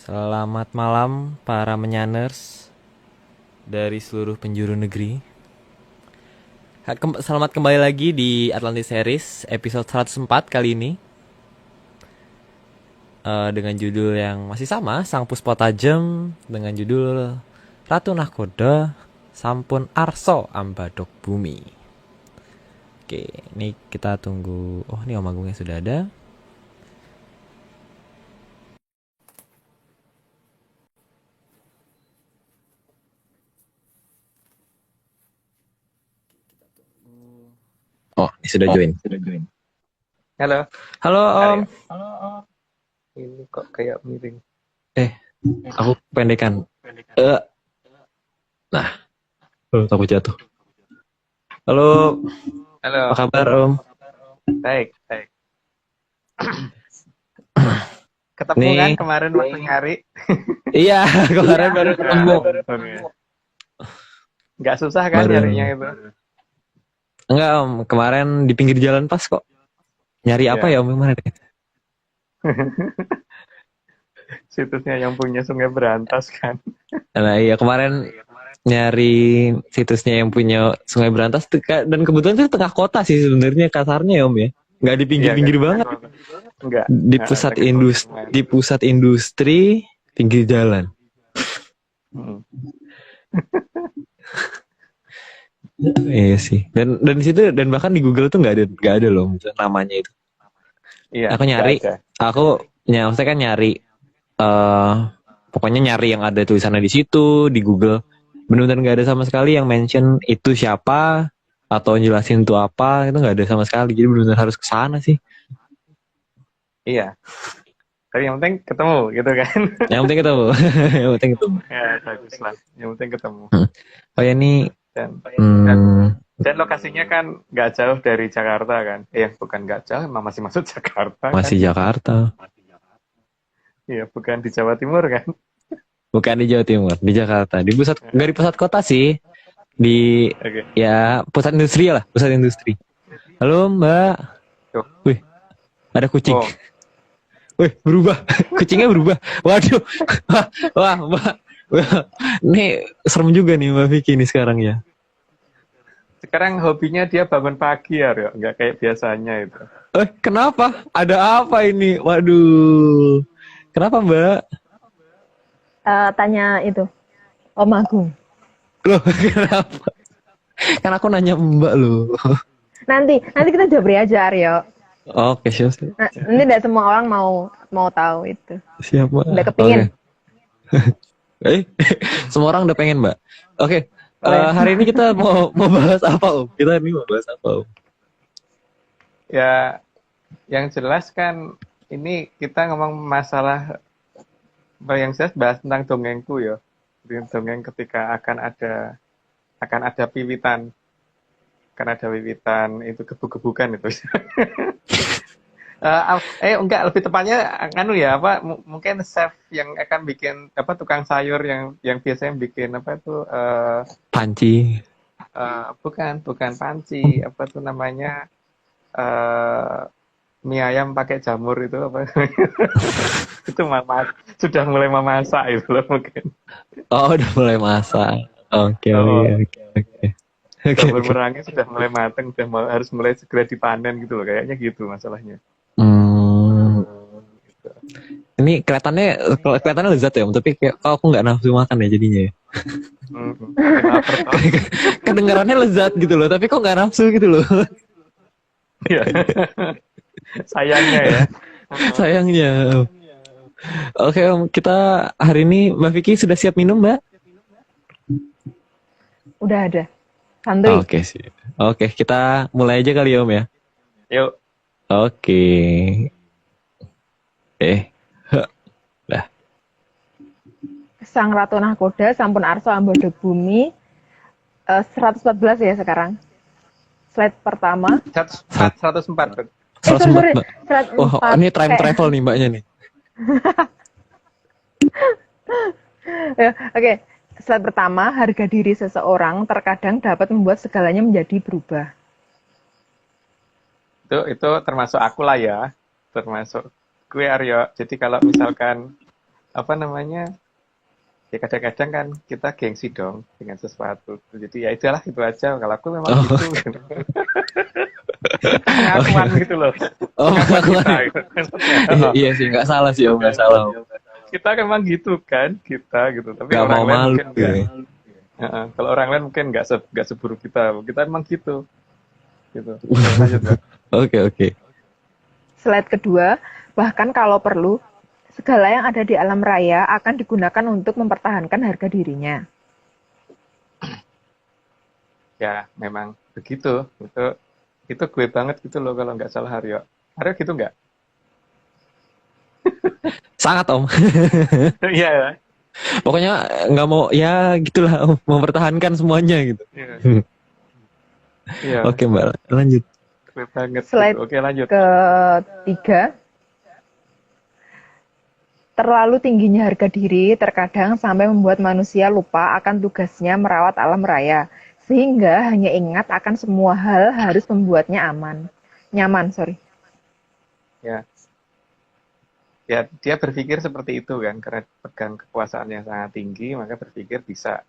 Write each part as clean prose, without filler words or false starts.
Selamat malam para menyaners dari seluruh penjuru negeri. Selamat kembali lagi di Atlantis Series episode 104 kali ini. Dengan judul yang masih sama, Sang Puspa Tajem, dengan judul Ratu Nahkoda Sampun Arso Ambadok Bumi. Oke, ini kita tunggu. Oh, ini Om Agungnya sudah ada. Oh, ini sudah join. Halo. Halo Om. Ini kok kayak miring. Aku pendekan. Nah, takut jatuh. Halo, Halo. apa kabar Om? Baik. Ketemu Nih. kan kemarin waktu nyari? Iya, kemarin baru ketemu. Nggak susah kan nyarinya itu? Enggak Om, kemarin di pinggir jalan pas kok. Nyari apa ya Om kemarin? Situsnya yang punya Sungai Berantas kan? Nah iya, kemarin nyari situsnya yang punya Sungai Berantas dan kebetulan itu tengah kota sih sebenarnya kasarnya ya Om ya. Nggak di pinggir-pinggir banget. Enggak. Di pusat industri pinggir jalan. Iya sih. Dan di situ dan bahkan di Google tuh nggak ada loh namanya itu. Iya. Aku nyari, maksudnya kan nyari, pokoknya nyari yang ada tulisannya di situ di Google. Benar-benar nggak ada sama sekali yang mention itu siapa atau jelasin itu apa, itu nggak ada sama sekali. Jadi benar-benar harus ke sana sih. Iya. Tapi yang penting ketemu gitu kan? Yang penting ketemu. Yang penting ketemu. Ya bagus lah. Yang penting ketemu. Oh ya nih. Dan lokasinya kan nggak jauh dari Jakarta kan? Bukan nggak jauh, emang masih masuk Jakarta. Masih kan? Jakarta. Iya, bukan di Jawa Timur kan? Bukan di Jawa Timur, di Jakarta. Di pusat, nggak di pusat kota sih. Di ya pusat industri lah, pusat industri. Halo Mbak. Wih, ada kucing. Wih, berubah. Kucingnya berubah. Waduh. Wah, Mbak. Nih serem juga nih Mbak Vicky nih sekarang ya. Sekarang hobinya dia bangun pagi ya, nggak kayak biasanya itu. Kenapa? Ada apa ini? Waduh. Kenapa Mbak? Tanya itu Om Agung. Loh, kenapa? Kan aku nanya Mbak loh. Nanti kita jabri aja Aryo. Oke, siap. Ini tidak semua orang mau tahu itu. Siapa? Udah kepingin. Semua orang udah pengen Mbak. Oke. Hari ini kita mau bahas apa Om? Kita ini mau bahas apa Om? Ya, yang jelas kan ini kita ngomong masalah yang jelas bahas tentang dongengku ya. Dongeng ketika akan ada piwitan. Akan ada wiwitan itu gebuk-gebukan itu. Enggak, lebih tepatnya mungkin chef yang akan bikin tukang sayur yang biasanya bikin panci. Bukan panci, apa tuh namanya, mie ayam pakai jamur itu apa? Itu sudah mulai memasak itu loh mungkin. Oh, udah mulai masak. Oke. Jamur merangnya sudah mulai matang, harus mulai segera dipanen gitu loh, kayaknya gitu masalahnya. Gitu. Ini kelihatannya lezat ya, tapi kayak aku nggak nafsu makan ya jadinya. Kedengarannya lezat gitu loh, tapi kok nggak nafsu gitu loh. Sayangnya ya. Sayangnya. Oke Om, kita hari ini Mbak Vicky sudah siap minum Mbak? Udah ada. Santuy. Oke sih. Oke, kita mulai aja kali ya Om ya. Yuk. Oke. Dah. Sang Ratu Nahkoda Sampun Arso Ambadok Bumi. 114 ya sekarang. Slide pertama. 104. Sorry. Oh, ini time travel nih Mbaknya nih. Oke. Slide pertama, harga diri seseorang terkadang dapat membuat segalanya menjadi berubah. Itu termasuk aku lah ya. Termasuk gue Aryo. Jadi kalau misalkan apa namanya, ya kadang-kadang kan kita gengsi dong dengan sesuatu. Jadi ya udahlah itu aja. Kalau aku memang Oh, gitu. Pengakuan gitu loh. oh, Pengakuan aku kita. Gitu. iya sih, nggak salah sih Om, nggak salah Om. Kita memang gitu kan, kita gitu. Tapi Nggak orang mau lain malu mungkin gitu enggak. ya. Kalau orang lain mungkin nggak seburuk kita. Kita memang gitu. Gitu. Oke, lanjut, Mbak. Oke, oke. Slide kedua, bahkan kalau perlu, segala yang ada di alam raya akan digunakan untuk mempertahankan harga dirinya. Ya, memang begitu. Itu gue banget gitu loh kalau nggak salah Haryo. Haryo gitu nggak? Sangat Om. Iya ya. Pokoknya nggak mau, ya gitulah Om, mempertahankan semuanya gitu. Iya. Iya, Oke Mbak, lanjut. gue banget Slide gitu. Oke, lanjut. ketiga, terlalu tingginya harga diri terkadang sampai membuat manusia lupa akan tugasnya merawat alam raya, sehingga hanya ingat akan semua hal harus membuatnya nyaman, sorry. Ya. Ya, dia berpikir seperti itu kan, karena pegang kekuasaan yang sangat tinggi, maka berpikir bisa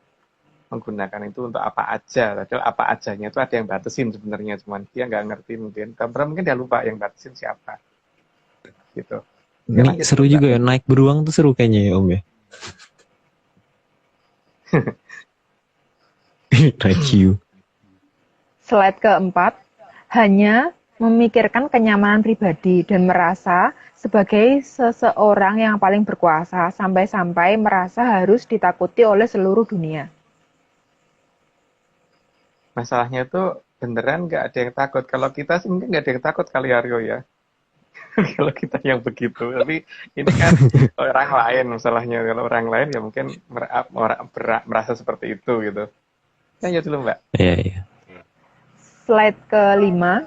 menggunakan itu untuk apa aja. Padahal apa ajanya itu ada yang batasin sebenarnya, cuman dia nggak ngerti mungkin. Karena mungkin dia lupa yang batasin siapa. Gitu. Oke, Ini lanjut seru dulu, Mbak. juga ya, naik beruang tuh seru kayaknya ya Om ya. Thank you. Slide keempat, hanya memikirkan kenyamanan pribadi dan merasa sebagai seseorang yang paling berkuasa sampai-sampai merasa harus ditakuti oleh seluruh dunia. Masalahnya itu beneran nggak ada yang takut. Kalau kita sih mungkin nggak ada yang takut kali Aryo ya. Kalau kita yang begitu. Tapi ini kan orang lain masalahnya. Kalau orang lain ya mungkin merasa seperti itu gitu. Ya dulu Mbak. Iya, iya. Slide kelima,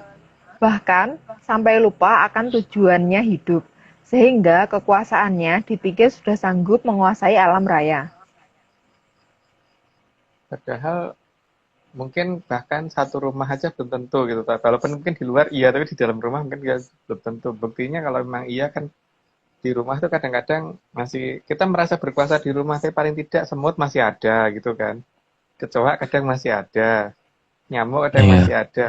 bahkan sampai lupa akan tujuannya hidup, sehingga kekuasaannya dipikir sudah sanggup menguasai alam raya. Padahal mungkin bahkan satu rumah aja belum tentu gitu. Walaupun mungkin di luar iya, tapi di dalam rumah mungkin belum tentu. Buktinya kalau memang iya kan di rumah tuh kadang-kadang masih kita merasa berkuasa di rumah, tapi paling tidak semut masih ada gitu kan. Kecoa kadang masih ada, nyamuk kadang masih Iya. ada.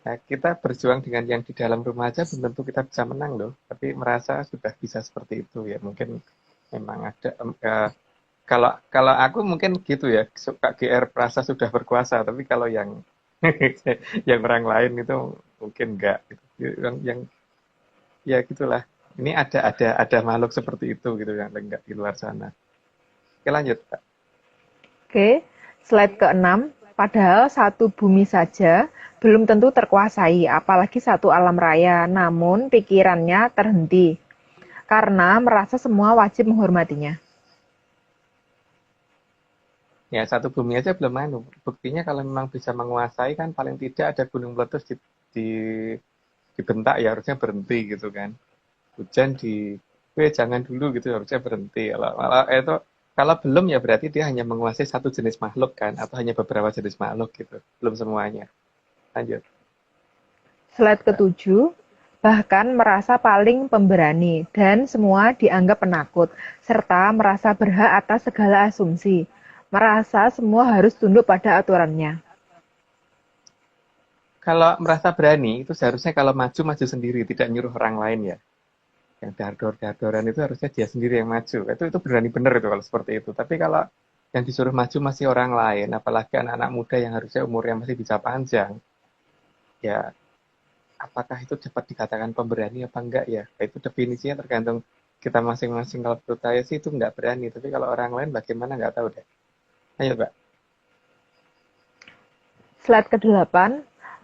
Nah, kita berjuang dengan yang di dalam rumah aja belum tentu kita bisa menang loh. Tapi merasa sudah bisa seperti itu ya mungkin memang ada. Kalau aku mungkin gitu ya, suka GR merasa sudah berkuasa, tapi kalau yang yang orang lain itu mungkin enggak gitu. Yang ya gitulah. Ini ada makhluk seperti itu gitu yang enggak di luar sana. Oke, lanjut, Pak. Oke, slide keenam, padahal satu bumi saja belum tentu terkuasai, apalagi satu alam raya, namun pikirannya terhenti, karena merasa semua wajib menghormatinya. Ya, satu bumi aja belum anu. Buktinya kalau memang bisa menguasai kan paling tidak ada gunung meletus di dibentak ya harusnya berhenti gitu kan. Hujan jangan dulu gitu harusnya berhenti. Kalau belum ya berarti dia hanya menguasai satu jenis makhluk kan atau hanya beberapa jenis makhluk gitu. Belum semuanya. Lanjut. Slide ketujuh, bahkan merasa paling pemberani dan semua dianggap penakut, serta merasa berhak atas segala asumsi. Merasa semua harus tunduk pada aturannya. Kalau merasa berani itu seharusnya kalau maju sendiri, tidak nyuruh orang lain ya. Yang dardor-dardoran itu harusnya dia sendiri yang maju. Itu berani bener itu kalau seperti itu. Tapi kalau yang disuruh maju masih orang lain, apalagi anak-anak muda yang harusnya umurnya masih bisa panjang, ya apakah itu dapat dikatakan pemberani apa enggak ya? Itu definisinya tergantung kita masing-masing. Kalau menurut saya sih itu enggak berani. Tapi kalau orang lain bagaimana enggak tahu deh. Ayo, Mbak. Slide ke-8,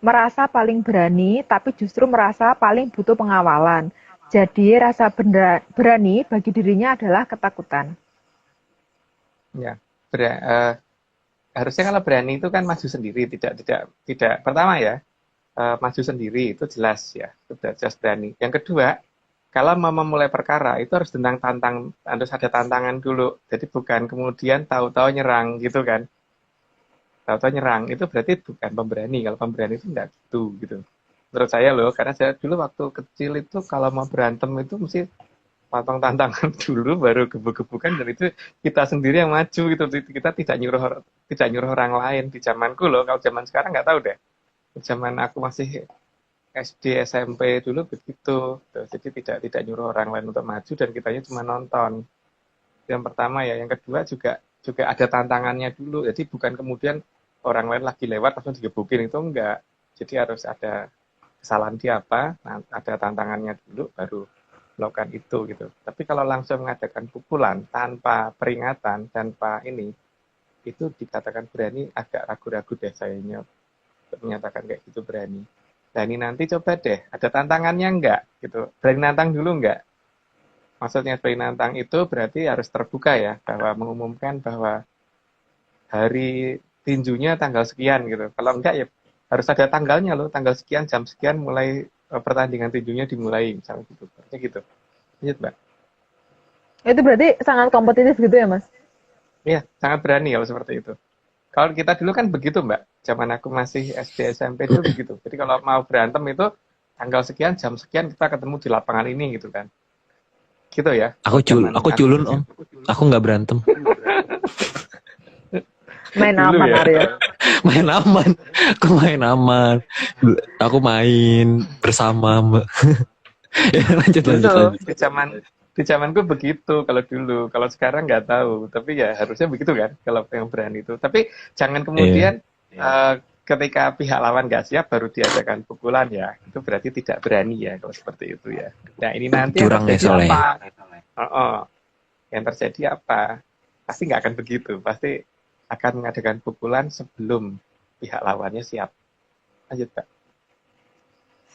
merasa paling berani tapi justru merasa paling butuh pengawalan. Jadi rasa berani bagi dirinya adalah ketakutan. Ya, harusnya kalau berani itu kan maju sendiri, tidak. Pertama ya, maju sendiri itu jelas ya, itu jelas berani. Yang kedua, kalau mau memulai perkara itu harus harus ada tantangan dulu. Jadi bukan kemudian tahu-tahu nyerang gitu kan. Tahu-tahu nyerang itu berarti bukan pemberani. Kalau pemberani itu enggak gitu. Menurut saya loh, karena saya dulu waktu kecil itu kalau mau berantem itu mesti potong tantangan dulu baru gebuk-gebukan, dan itu kita sendiri yang maju gitu. Kita tidak nyuruh orang lain. Di zamanku loh, kalau zaman sekarang nggak tahu deh. Zaman aku masih SD SMP dulu begitu. Jadi tidak nyuruh orang lain untuk maju, dan kitanya cuma nonton. Yang pertama ya. Yang kedua juga ada tantangannya dulu. Jadi bukan kemudian orang lain lagi lewat langsung digebukin, itu enggak. Jadi harus ada kesalahan dia apa, nah, ada tantangannya dulu baru melakukan itu gitu. Tapi kalau langsung mengadakan pukulan tanpa peringatan, tanpa ini, itu dikatakan berani, agak ragu-ragu deh sayanya menyatakan kayak gitu berani. Nah ini nanti coba deh, ada tantangannya enggak gitu. Berani nantang dulu enggak? Maksudnya berani nantang itu berarti harus terbuka ya, bahwa mengumumkan bahwa hari tinjunya tanggal sekian gitu. Kalau enggak ya harus ada tanggalnya loh, tanggal sekian, jam sekian mulai pertandingan tinjunya dimulai, misalnya gitu. Seperti gitu. Lanjut, Mbak. Itu berarti sangat kompetitif gitu ya, Mas? Iya, sangat berani kalau seperti itu. Kalau kita dulu kan begitu, Mbak. Zaman aku masih SD SMP dulu begitu. Jadi kalau mau berantem itu tanggal sekian, jam sekian kita ketemu di lapangan ini gitu kan. Gitu ya. Aku culun Om. Aku nggak berantem. Main Dulu aman ya. Arya. Main aman. Aku main aman. Aku main bersama Mbak. Ya, lanjut. Di zamanku begitu kalau dulu. Kalau sekarang nggak tahu. Tapi ya harusnya begitu kan kalau yang berani itu. Tapi jangan kemudian ketika pihak lawan nggak siap baru diadakan pukulan ya. Itu berarti tidak berani ya kalau seperti itu ya. Nah ini nanti Curang yang terjadi ya, apa? Yang terjadi apa? Pasti nggak akan begitu. Pasti akan mengadakan pukulan sebelum pihak lawannya siap. Lanjut, Pak.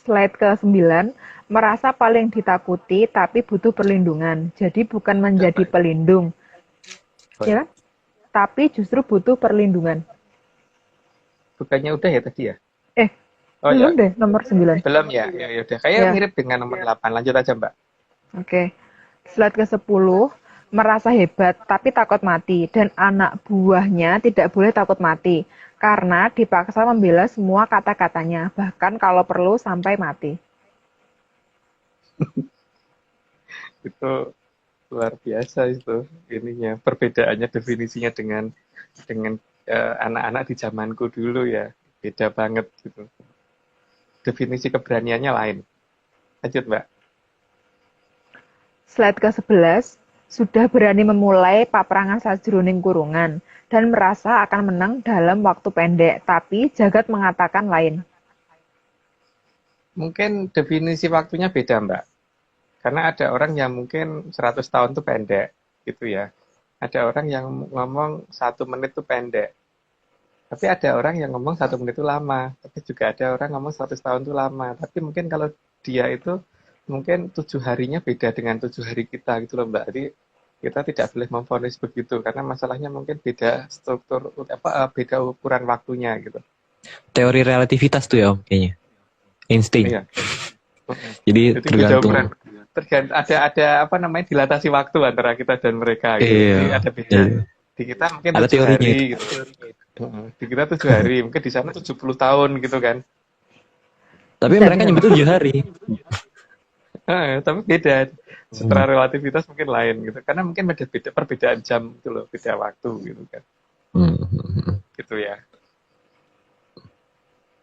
Slide ke-9, merasa paling ditakuti tapi butuh perlindungan. Jadi bukan menjadi pelindung. Ya? Tapi justru butuh perlindungan. Bukannya udah ya tadi ya? Belum deh, nomor 9. Belum ya? Ya udah. Kayak mirip dengan nomor 8. Lanjut aja, Mbak. Oke. Slide ke-10, merasa hebat tapi takut mati. Dan anak buahnya tidak boleh takut mati. Karena dipaksa membela semua kata-katanya. Bahkan kalau perlu sampai mati. Itu luar biasa itu. Ininya, perbedaannya, definisinya dengan anak-anak di zamanku dulu ya. Beda banget gitu. Definisi keberaniannya lain. Lanjut, Mbak. Slide ke-11, sudah berani memulai paprangan sajroning kurungan dan merasa akan menang dalam waktu pendek, tapi jagat mengatakan lain. Mungkin definisi waktunya beda, Mbak. Karena ada orang yang mungkin 100 tahun itu pendek, gitu ya. Ada orang yang ngomong 1 menit itu pendek. Tapi ada orang yang ngomong 1 menit itu lama. Tapi juga ada orang ngomong 100 tahun itu lama. Tapi mungkin kalau dia itu mungkin 7 harinya beda dengan 7 hari kita gitu loh, Mbak. Jadi kita tidak boleh memvonis begitu karena masalahnya mungkin beda struktur beda ukuran waktunya gitu. Teori relativitas tuh ya Om kayaknya. Insting. Iya. Jadi tergantung. Ada apa namanya dilatasi waktu antara kita dan mereka gitu. Iya. Jadi ada beda. Di kita mungkin ada 7 teorinya hari gitu. Di kita 7 hari, mungkin di sana 70 tahun gitu kan. Tapi mereka nyebut 7 hari. Tapi beda. Secara relativitas mungkin lain gitu. Karena mungkin ada perbedaan jam gitu loh, beda waktu gitu kan. Gitu ya.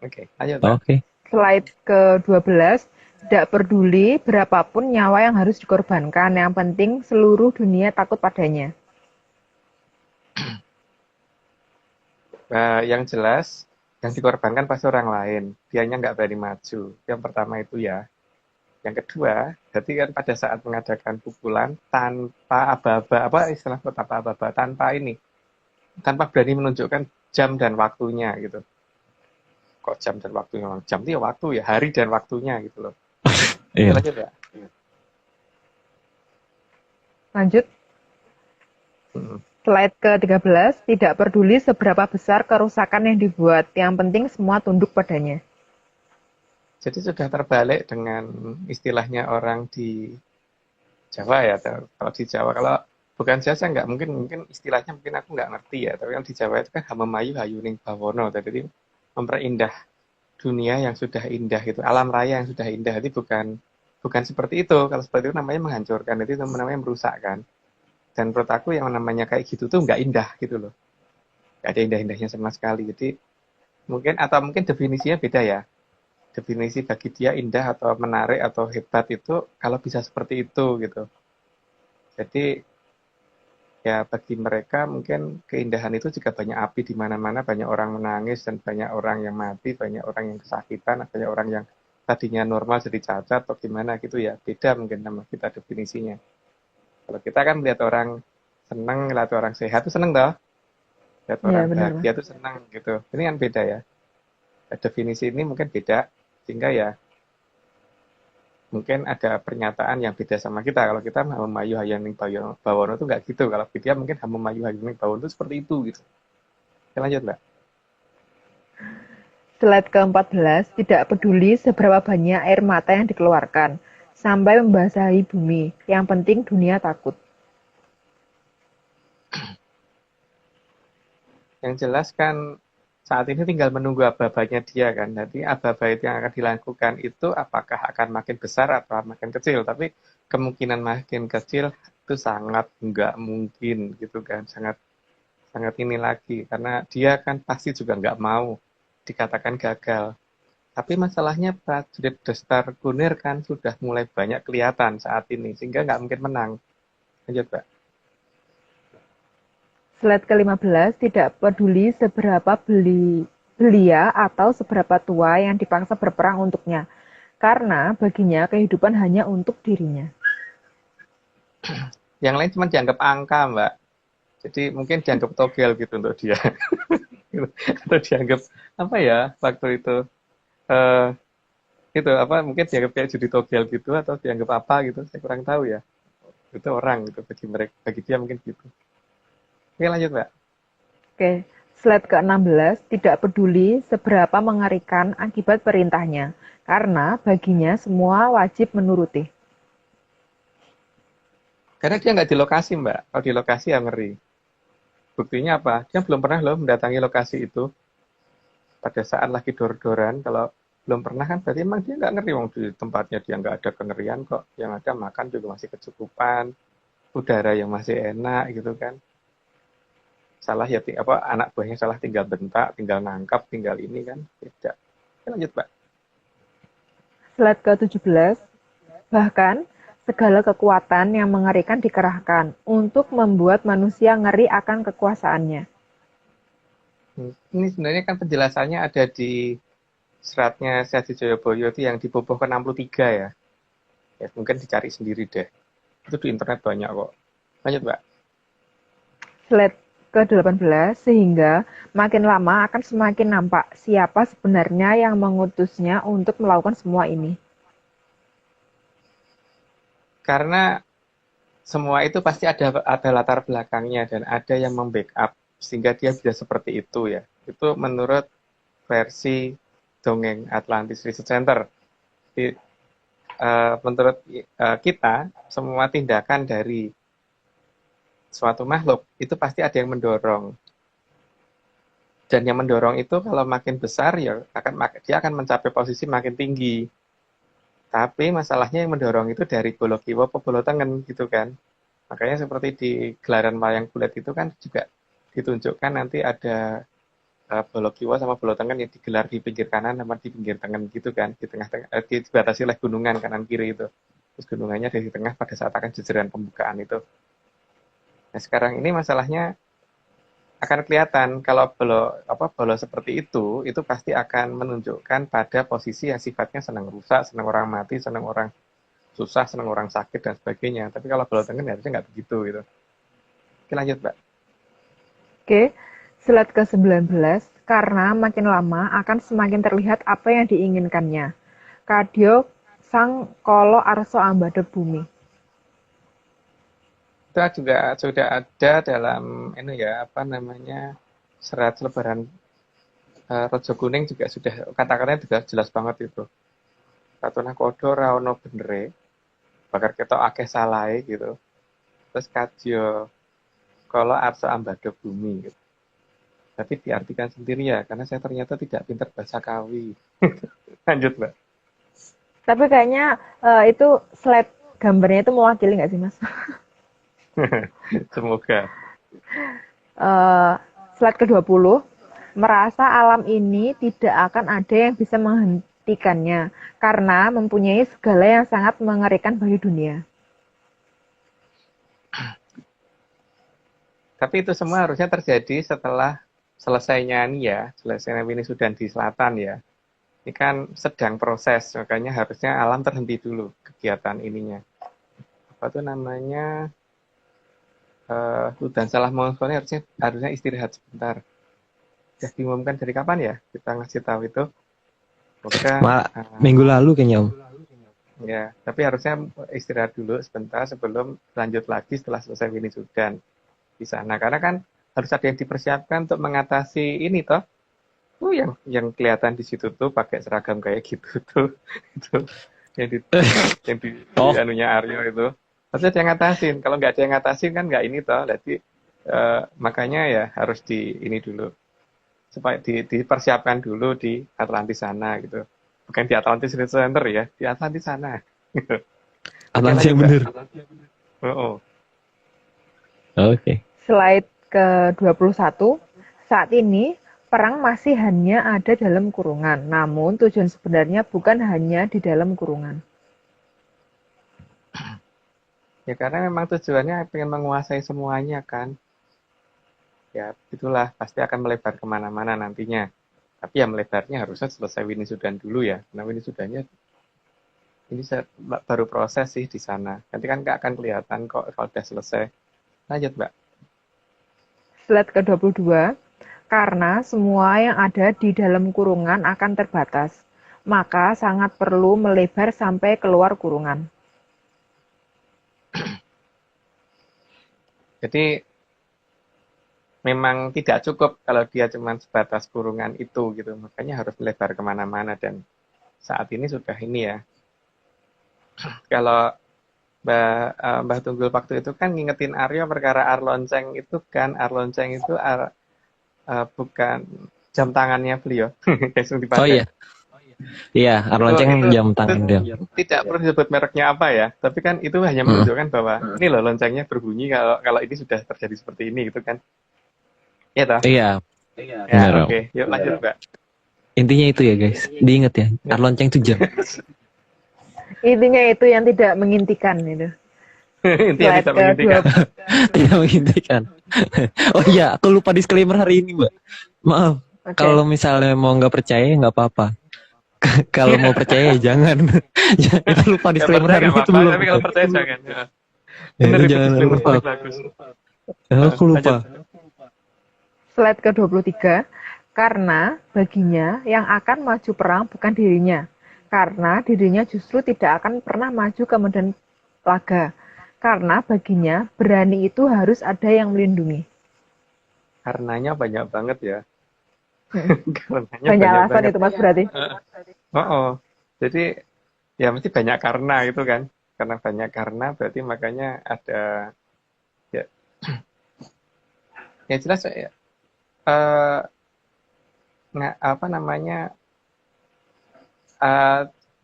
Oke, ayo. Oke. Slide ke-12, tidak peduli berapapun nyawa yang harus dikorbankan, yang penting seluruh dunia takut padanya. Nah, yang jelas, yang dikorbankan pasti orang lain. Dianya nggak berani maju. Yang pertama itu ya. Yang kedua, berarti kan pada saat mengadakan pukulan tanpa aba-aba, istilah tanpa aba-aba, tanpa berani menunjukkan jam dan waktunya gitu. Kok jam dan waktunya? Jam itu ya waktu ya, hari dan waktunya gitu loh. Iya. Lanjut ya. Lanjut. Slide ke-13, tidak peduli seberapa besar kerusakan yang dibuat, yang penting semua tunduk padanya. Jadi sudah terbalik dengan istilahnya orang di Jawa ya. Kalau di Jawa, kalau bukan saya nggak mungkin istilahnya mungkin aku nggak ngerti ya. Tapi yang di Jawa itu kan hamemayu hayuning bawono. Jadi memperindah dunia yang sudah indah gitu, alam raya yang sudah indah. Jadi bukan bukan seperti itu. Kalau seperti itu namanya menghancurkan, itu namanya merusak kan. Dan menurut aku yang namanya kayak gitu tuh nggak indah gitu loh. Nggak ada indah-indahnya sama sekali. Jadi mungkin definisinya beda ya. Definisi bagi dia indah atau menarik atau hebat itu kalau bisa seperti itu gitu. Jadi ya bagi mereka mungkin keindahan itu juga banyak api di mana-mana, banyak orang menangis dan banyak orang yang mati, banyak orang yang kesakitan, banyak orang yang tadinya normal jadi cacat atau gimana gitu ya. Beda mungkin sama kita definisinya. Kalau kita kan melihat orang senang, melihat orang sehat itu senang toh. Lihat Iya, orang benar, Mas. bahagia itu senang gitu. Ini kan beda ya. Definisi ini mungkin beda sehingga ya mungkin ada pernyataan yang beda sama kita. Kalau kita hamayu hayaning bawono itu nggak gitu. Kalau dia mungkin hamayu hayaning bawono itu seperti itu gitu. Kita lanjut Mbak. Slide ke-14, tidak peduli seberapa banyak air mata yang dikeluarkan, sampai membasahi bumi. Yang penting dunia takut. Yang jelas kan saat ini tinggal menunggu aba-abanya dia kan. Nanti aba-aba itu yang akan dilakukan itu apakah akan makin besar atau makin kecil. Tapi kemungkinan makin kecil itu sangat nggak mungkin gitu kan. Sangat sangat ini lagi. Karena dia kan pasti juga nggak mau dikatakan gagal. Tapi masalahnya prajurit Destar Kunir kan sudah mulai banyak kelihatan saat ini. Sehingga nggak mungkin menang. Lanjut Pak. Slide ke-15, tidak peduli seberapa belia atau seberapa tua yang dipaksa berperang untuknya. Karena baginya kehidupan hanya untuk dirinya. Yang lain cuma dianggap angka Mbak. Jadi mungkin dianggap togel gitu untuk dia. Atau dianggap apa ya waktu itu. eh itu apa mungkin dianggap kayak judi togel gitu atau dianggap apa gitu. Saya kurang tahu ya. Itu orang gitu bagi mereka, bagi dia mungkin gitu. Oke lanjut Mbak. Oke, slide ke-16, tidak peduli seberapa mengerikan akibat perintahnya. Karena baginya semua wajib menuruti. Karena dia nggak di lokasi Mbak. Kalau di lokasi ya ngeri. Buktinya apa? Dia belum pernah loh mendatangi lokasi itu. Pada saat lagi dor-doran, kalau belum pernah kan berarti emang dia nggak ngeri wong di tempatnya dia nggak ada kengerian kok. Yang ada makan juga masih kecukupan, udara yang masih enak gitu kan. Salah ya apa anak buahnya salah tinggal bentak, tinggal nangkap, tinggal ini kan tidak. Oke, lanjut Pak. Slide ke-17, bahkan segala kekuatan yang mengerikan dikerahkan untuk membuat manusia ngeri akan kekuasaannya. Ini sebenarnya kan penjelasannya ada di seratnya Syadi Joyoboyo itu yang di bobah ke-63 ya. Ya mungkin dicari sendiri deh. Itu di internet banyak kok. Lanjut Pak. Slide ke-18, sehingga makin lama akan semakin nampak siapa sebenarnya yang mengutusnya untuk melakukan semua ini. Karena semua itu pasti ada latar belakangnya dan ada yang membackup sehingga dia bisa seperti itu ya. Itu menurut versi dongeng Atlantis Research Center. Di, menurut kita semua tindakan dari suatu makhluk itu pasti ada yang mendorong. Dan yang mendorong itu kalau makin besar ya dia akan mencapai posisi makin tinggi. Tapi masalahnya yang mendorong itu dari bolo kiwa ke bolo tengen gitu kan. Makanya seperti di gelaran wayang kulit itu kan juga ditunjukkan nanti ada bolo kiwa sama bolo tengen yang digelar di pinggir kanan sama di pinggir tengen gitu kan. Di tengah-tengah dibatasi oleh gunungan kanan kiri itu. Terus gunungannya dari tengah pada saat akan jajaran pembukaan itu. Nah sekarang ini masalahnya akan kelihatan kalau bolo seperti itu pasti akan menunjukkan pada posisi yang sifatnya senang rusak, senang orang mati, senang orang susah, senang orang sakit dan sebagainya. Tapi kalau bolo tengen harusnya nggak begitu gitu. Oke lanjut Mbak. Oke, slide ke-19, karena makin lama akan semakin terlihat apa yang diinginkannya. Kadyo sang kolo arso ambade bumi. Itu juga sudah ada dalam ini ya apa namanya serat selebaran Rojo Kuning juga sudah kata-katanya juga jelas banget itu. Satuna kodo raono benere bakar ketok akeh salai gitu. Terus kadyo kalau arso ambado bumi gitu. Tapi diartikan sendiri ya karena saya ternyata tidak pintar bahasa Kawi. Lanjut Mbak. Tapi kayaknya itu slide gambarnya itu mewakili nggak sih, Mas? Semoga. Eh, Slide ke-20, merasa alam ini tidak akan ada yang bisa menghentikannya karena mempunyai segala yang sangat mengerikan bagi dunia. Tapi itu semua harusnya terjadi setelah selesainya nih ya, selesainya Winnie di selatan ya. Ini kan sedang proses, makanya harusnya alam terhenti dulu kegiatan ininya. Apa tuh namanya? Hutan salah mongsolnya harusnya istirahat sebentar. Sudah diumumkan dari kapan ya? Kita ngasih tahu itu. Semoga Minggu lalu kayaknya Om. ya, tapi harusnya istirahat dulu sebentar sebelum lanjut lagi setelah selesai Winnie di sana. Karena kan harus ada yang dipersiapkan untuk mengatasi ini toh. Yang kelihatan di situ tuh pakai seragam kayak gitu tuh. Itu yang di anunya Aryo itu. Harusnya ada yang ngatasin. Kalau nggak ada yang ngatasin kan nggak ini toh. Jadi makanya ya harus di ini dulu. Supaya dipersiapkan dulu di Atlantis sana gitu. Bukan di Atlantis Research Center ya, di Atlantis sana. Atlantis yang bener. Oke. Slide ke-21, saat ini perang masih hanya ada dalam kurungan, namun tujuan sebenarnya bukan hanya di dalam kurungan. Ya karena memang tujuannya pengen menguasai semuanya kan. Ya itulah pasti akan melebar kemana-mana nantinya. Tapi ya melebarnya harusnya selesai Winnie dulu ya. Karena Winnie ini baru proses sih di sana. Nanti kan nggak akan kelihatan kok kalau udah selesai. Lanjut Mbak. Slide ke-22, karena semua yang ada di dalam kurungan akan terbatas, maka sangat perlu melebar sampai keluar kurungan. Jadi memang tidak cukup kalau dia cuma sebatas kurungan itu gitu. Makanya harus melebar kemana-mana dan saat ini sudah ini ya. Kalau Mbah Tunggul waktu itu kan ngingetin Aryo perkara Arlonceng itu kan. Arlonceng itu bukan jam tangannya beliau. Oh iya. Iya, Arlonceng jam tangan dia. Tidak perlu disebut mereknya apa ya, tapi kan itu hanya menunjukkan bahwa ini loh loncengnya berbunyi kalau ini sudah terjadi seperti ini gitu kan. Iya toh? Iya. Ya, oke. Yuk lanjut Mbak. Intinya itu ya guys, diingat ya, Arlonceng itu jam. Intinya itu yang tidak mengintikan itu. Intinya tidak mengintikan. Tidak mengintikan. Oh iya, aku lupa disclaimer hari ini Mbak. Maaf, kalau misalnya mau nggak percaya nggak apa-apa. Kalau mau percaya jangan. Itu lupa disclaimer hari itu belum. Tapi kalau percaya jangan. Bener, jangan lupa. Aku lupa. Slide ke-23, karena baginya yang akan maju perang bukan dirinya, karena dirinya justru tidak akan pernah maju ke medan laga, karena baginya berani itu harus ada yang melindungi. Karenanya banyak banget ya. Banyak alasan itu Mas berarti. Jadi ya mesti banyak karena itu kan. Karena banyak karena berarti makanya ada ya, ya jelas ya. Apa namanya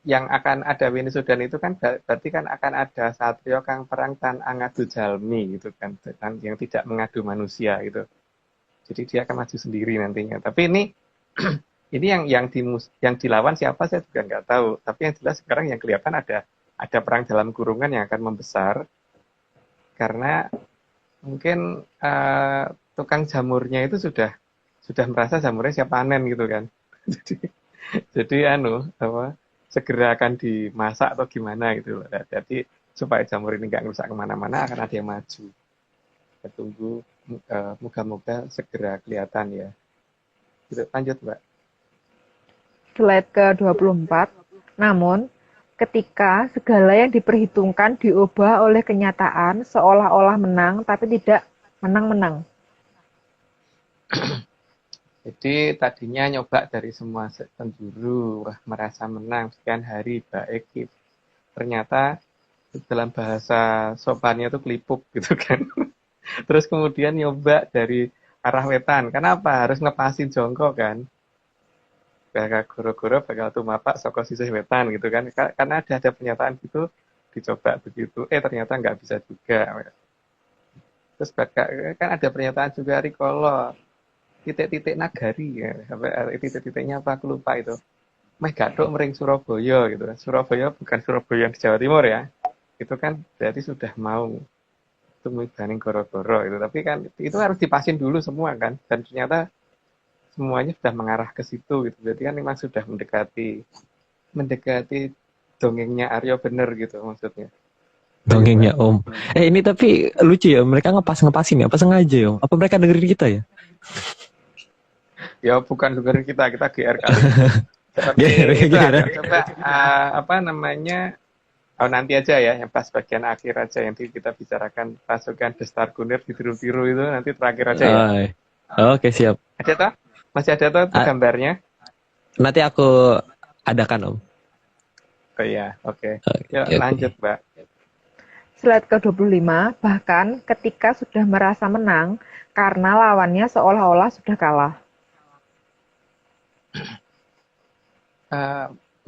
yang akan ada Winnie itu kan berarti kan akan ada satrio kang perang tan angadu jalmi gitu kan, yang tidak mengadu manusia gitu. Jadi dia akan maju sendiri nantinya. Tapi ini yang dilawan siapa saya juga nggak tahu. Tapi yang jelas sekarang yang kelihatan ada perang dalam kurungan yang akan membesar karena mungkin tukang jamurnya itu sudah merasa jamurnya siap panen gitu kan. jadi segera akan dimasak atau gimana gitu loh. Jadi supaya jamur ini nggak rusak kemana-mana akan ada yang maju. Kita tunggu moga-moga segera kelihatan ya. Gitu, lanjut Mbak. Slide ke-24. Namun, ketika segala yang diperhitungkan diubah oleh kenyataan seolah-olah menang tapi tidak menang-menang. Jadi tadinya nyoba dari semua penjuru, merasa menang sekian hari baik. Ternyata dalam bahasa sopannya itu kelipuk gitu kan. Terus kemudian nyoba dari arah wetan. Kenapa? Harus ngepasin jongkok kan. bakal goro-goro bakal tumapak saka sisih wetan gitu kan. Karena ada pernyataan gitu dicoba begitu ternyata nggak bisa juga. Terus kan ada pernyataan juga rikolo titik-titik nagari ya, sampai titik-titiknya apa aku lupa itu. Meh gathuk mering Surabaya gitu kan. Surabaya bukan Surabaya yang di Jawa Timur ya. Itu kan berarti sudah mau tumibaning goro-goro itu. Tapi kan itu harus dipasin dulu semua kan. Dan ternyata semuanya sudah mengarah ke situ gitu. Berarti kan memang sudah mendekati dongengnya Aryo bener gitu maksudnya. Dongengnya Om. Ini tapi lucu ya, mereka ngepasin ya, apa sengaja ya? Apa mereka dengerin kita ya? Ya bukan dengerin kita GR kali. Coba apa namanya? Nanti aja ya, yang pas bagian akhir aja yang kita bicarakan pasukan Destar Kunir ditiru-tiru itu nanti terakhir aja ya. Oke, siap. Ada toh? Masih ada toh gambarnya? Nanti aku adakan Om. Oh iya, oke. Yuk lanjut Mbak. Slide ke-25, bahkan ketika sudah merasa menang karena lawannya seolah-olah sudah kalah.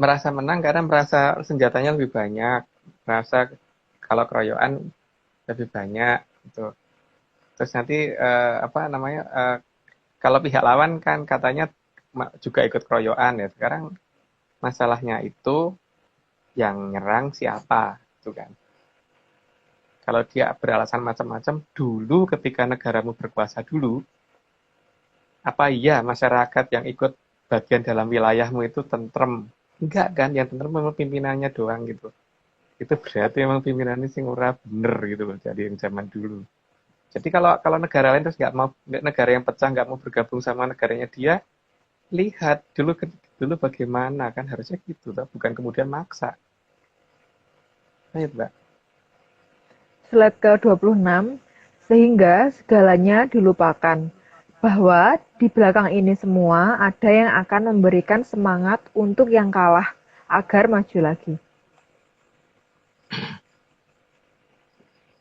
Merasa menang karena merasa senjatanya lebih banyak, merasa kalau keroyokan lebih banyak gitu. Terus nanti kalau pihak lawan kan katanya juga ikut keroyokan ya. Sekarang masalahnya itu yang nyerang siapa itu kan. Kalau dia beralasan macam-macam dulu ketika negaramu berkuasa dulu, apa iya masyarakat yang ikut bagian dalam wilayahmu itu tentrem? Enggak kan, yang tentrem memang pimpinannya doang gitu. Itu berarti memang pimpinannya sing ora bener gitu loh, jadi yang zaman dulu. Jadi kalau negara lain terus negara yang pecah nggak mau bergabung sama negaranya dia, lihat dulu bagaimana kan harusnya gitu, bukan kemudian maksa. Ayo Mbak. Slide ke-26, sehingga segalanya dilupakan. Bahwa di belakang ini semua ada yang akan memberikan semangat untuk yang kalah agar maju lagi.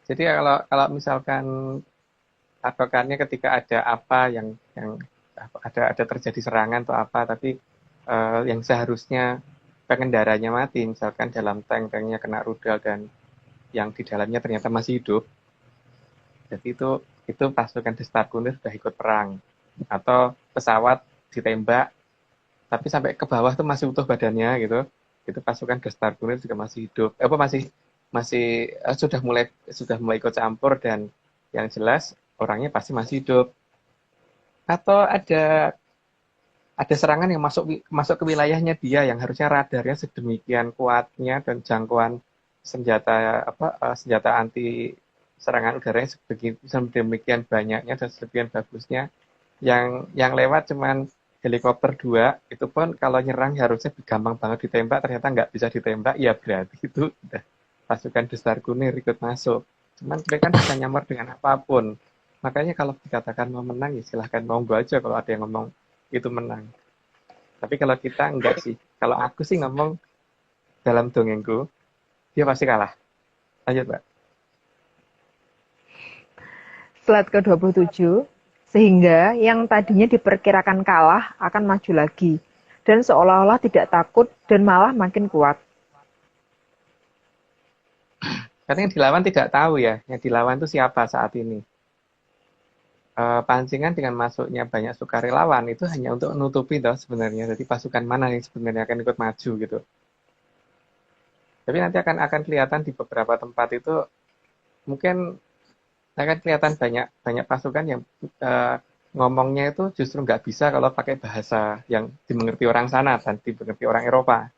Jadi kalau misalkan patokannya ketika ada apa yang ada terjadi serangan atau apa, tapi yang seharusnya pengendaranya mati, misalkan dalam tanknya kena rudal dan yang di dalamnya ternyata masih hidup, jadi itu pasukan Destar Kunir sudah ikut perang, atau pesawat ditembak tapi sampai ke bawah tuh masih utuh badannya gitu, itu pasukan Destar Kunir juga masih hidup, sudah mulai ikut campur dan yang jelas orangnya pasti masih hidup. Atau ada serangan yang masuk ke wilayahnya dia yang harusnya radarnya sedemikian kuatnya dan jangkauan senjata anti serangan udaranya sedemikian banyaknya dan sedemikian bagusnya, yang lewat cuman helikopter 2, itu pun kalau nyerang harusnya gampang banget ditembak, ternyata nggak bisa ditembak, ya berarti itu udah pasukan Destar Kunir ikut masuk. Cuman mereka kan bisa nyamar dengan apapun. Makanya kalau dikatakan mau menang ya silahkan monggo aja kalau ada yang ngomong itu menang. Tapi kalau kita enggak sih. Kalau aku sih ngomong dalam dongengku, dia pasti kalah. Lanjut Mbak. Slide ke-27, sehingga yang tadinya diperkirakan kalah akan maju lagi, dan seolah-olah tidak takut dan malah makin kuat. Karena yang dilawan tidak tahu ya, yang dilawan itu siapa saat ini. Pancingan dengan masuknya banyak sukarelawan itu hanya untuk menutupi sebenarnya, jadi pasukan mana yang sebenarnya akan ikut maju gitu. Tapi nanti akan kelihatan di beberapa tempat itu mungkin akan kelihatan banyak pasukan yang ngomongnya itu justru nggak bisa kalau pakai bahasa yang dimengerti orang sana dan dimengerti orang Eropa.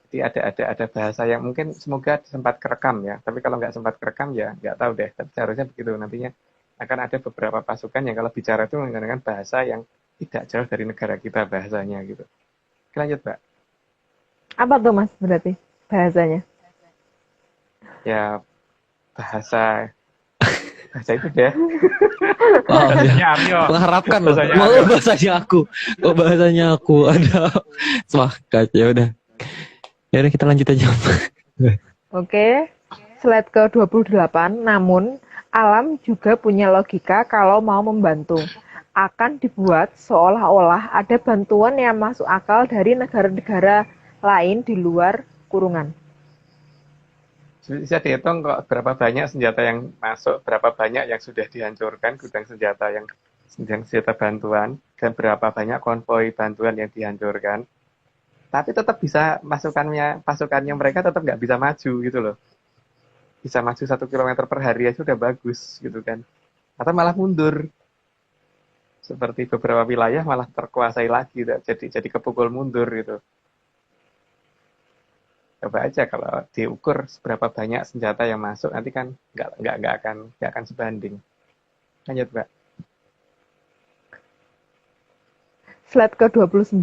Jadi ada bahasa yang mungkin semoga sempat kerekam ya. Tapi kalau nggak sempat kerekam ya nggak tahu deh. Tapi seharusnya begitu, nantinya akan ada beberapa pasukan yang kalau bicara itu menggunakan bahasa yang tidak jauh dari negara kita bahasanya gitu. Lanjut Mbak. Apa tuh Mas berarti bahasanya? Ya bahasa itu deh. Mengharapkan loh. Bahasanya aku ada semangat ya udah. Ya udah kita lanjut aja. Oke. Slide ke-28, namun alam juga punya logika kalau mau membantu. akan dibuat seolah-olah ada bantuan yang masuk akal dari negara-negara lain di luar kurungan. Bisa dihitung kok berapa banyak senjata yang masuk, berapa banyak yang sudah dihancurkan gudang senjata yang senjata bantuan, dan berapa banyak konvoi bantuan yang dihancurkan. Tapi tetap bisa pasukannya mereka tetap nggak bisa maju gitu loh. Bisa maju 1 kilometer per hari aja udah bagus gitu kan. Atau malah mundur. Seperti beberapa wilayah malah terkuasai lagi, jadi kepukul mundur gitu. Coba aja kalau diukur seberapa banyak senjata yang masuk, nanti kan nggak akan sebanding. Lanjut, Mbak. Slide ke-29,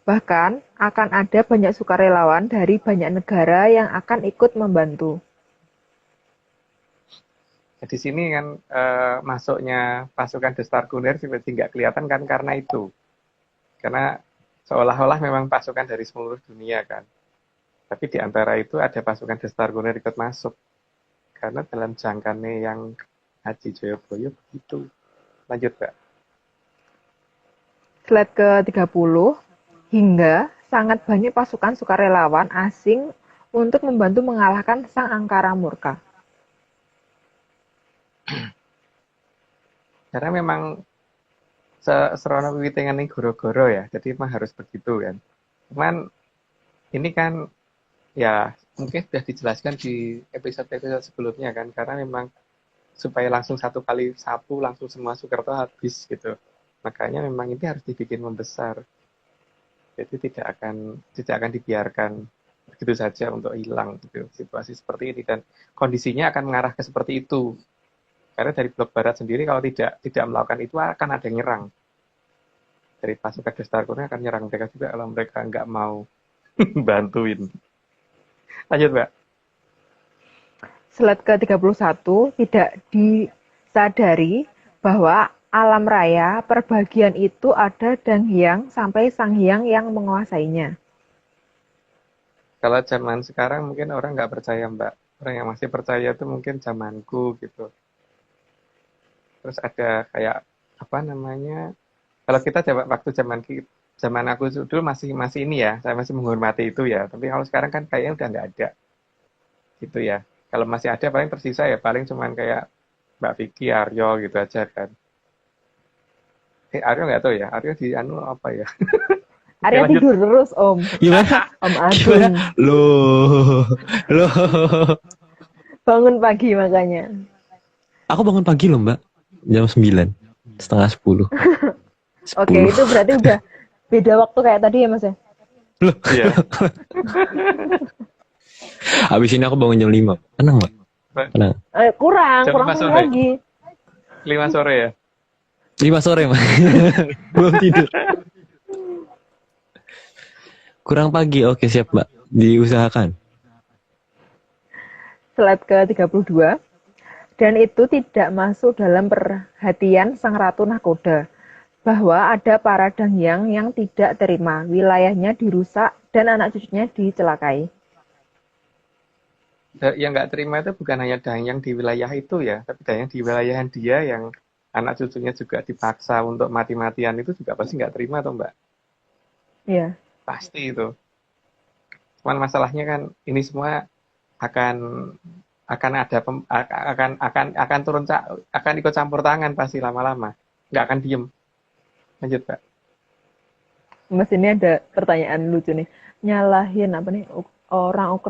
bahkan akan ada banyak sukarelawan dari banyak negara yang akan ikut membantu. Di sini kan masuknya pasukan Destargunir seperti nggak kelihatan kan karena itu. Karena seolah-olah memang pasukan dari seluruh dunia kan. Tapi di antara itu ada pasukan Destargunir ikut masuk. Karena dalam jangkane yang Haji Joyoboyo begitu. Lanjut, Mbak. Slide ke-30, hingga sangat banyak pasukan sukarelawan asing untuk membantu mengalahkan Sang Angkara Murka. Karena memang serono wiwitingan ini goro-goro ya. Jadi memang harus begitu kan. Cuman ini kan ya mungkin sudah dijelaskan di episode-episode sebelumnya kan, karena memang supaya langsung satu kali sapu langsung semua Soekerto habis gitu, makanya memang ini harus dibikin membesar, jadi tidak akan dibiarkan begitu saja untuk hilang gitu situasi seperti ini, dan kondisinya akan mengarah ke seperti itu, karena dari blok barat sendiri kalau tidak melakukan itu akan ada yang nyerang dari pasukan Destargunir, akan nyerang mereka juga kalau mereka nggak mau bantuin. Lanjut, Mbak. Slide ke-31, tidak disadari bahwa alam raya perbagian itu ada Dang Hyang sampai Sang Hyang yang menguasainya. Kalau zaman sekarang mungkin orang nggak percaya, Mbak. Orang yang masih percaya itu mungkin zamanku gitu. Terus ada kayak apa namanya? Kalau kita waktu zaman aku dulu masih ini ya, saya masih menghormati itu ya. Tapi kalau sekarang kan kayaknya udah nggak ada, gitu ya. Kalau masih ada paling tersisa ya paling cuman kayak Mbak Vicky, Aryo gitu aja kan. Aryo nggak tahu ya, Aryo di apa ya? Arya tidur terus, Om. Gimana? Om Agung. Loh. Bangun pagi makanya. Aku bangun pagi loh, Mbak. Jam 9, setengah 10. Oke, itu berarti udah beda waktu kayak tadi ya, Mas ya? Loh. Iya. Habis ini aku bangun jam 5. Tenang, Mbak. Tenang. Kurang lagi. 5 sore ya? 5 sore, Mbak. Belum tidur. Kurang pagi. Oke, siap, Mbak. Diusahakan. Slide ke-32. Dan itu tidak masuk dalam perhatian Sang Ratu Nahkoda, bahwa ada para Danghyang yang tidak terima, wilayahnya dirusak dan anak cucunya dicelakai. Yang nggak terima itu bukan hanya Danghyang di wilayah itu ya, tapi Danghyang di wilayahan dia yang anak cucunya juga dipaksa untuk mati-matian itu juga pasti nggak terima toh, Mbak? Iya. Pasti itu. Cuman masalahnya kan ini semua akan ada akan turun, akan ikut campur tangan pasti lama-lama, nggak akan diem. Lanjut, Pak. Mas, ini ada pertanyaan lucu nih, nyalahin apa nih orang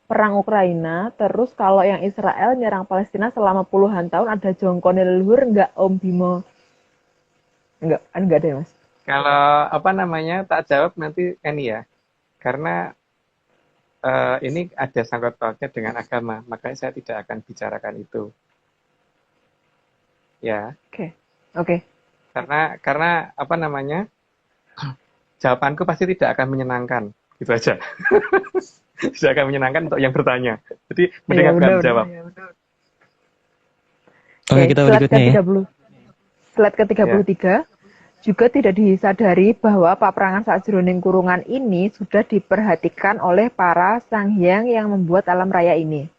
perang Ukraina, terus kalau yang Israel nyerang Palestina selama puluhan tahun ada jongkone leluhur, nggak Om Bimo? Enggak deh, Mas. Kalau apa namanya tak jawab nanti ini ya, karena ini ada sangkut pautnya dengan agama, makanya saya tidak akan bicarakan itu. Ya. Oke. Karena apa namanya? Jawabanku pasti tidak akan menyenangkan, gitu aja. Tidak akan menyenangkan untuk yang bertanya. Jadi mending aku akan jawab. Oke, kita berikutnya ya. Slide ke-33. Juga tidak disadari bahwa paprangan sajroning kurungan ini sudah diperhatikan oleh para Sanghyang yang membuat alam raya ini.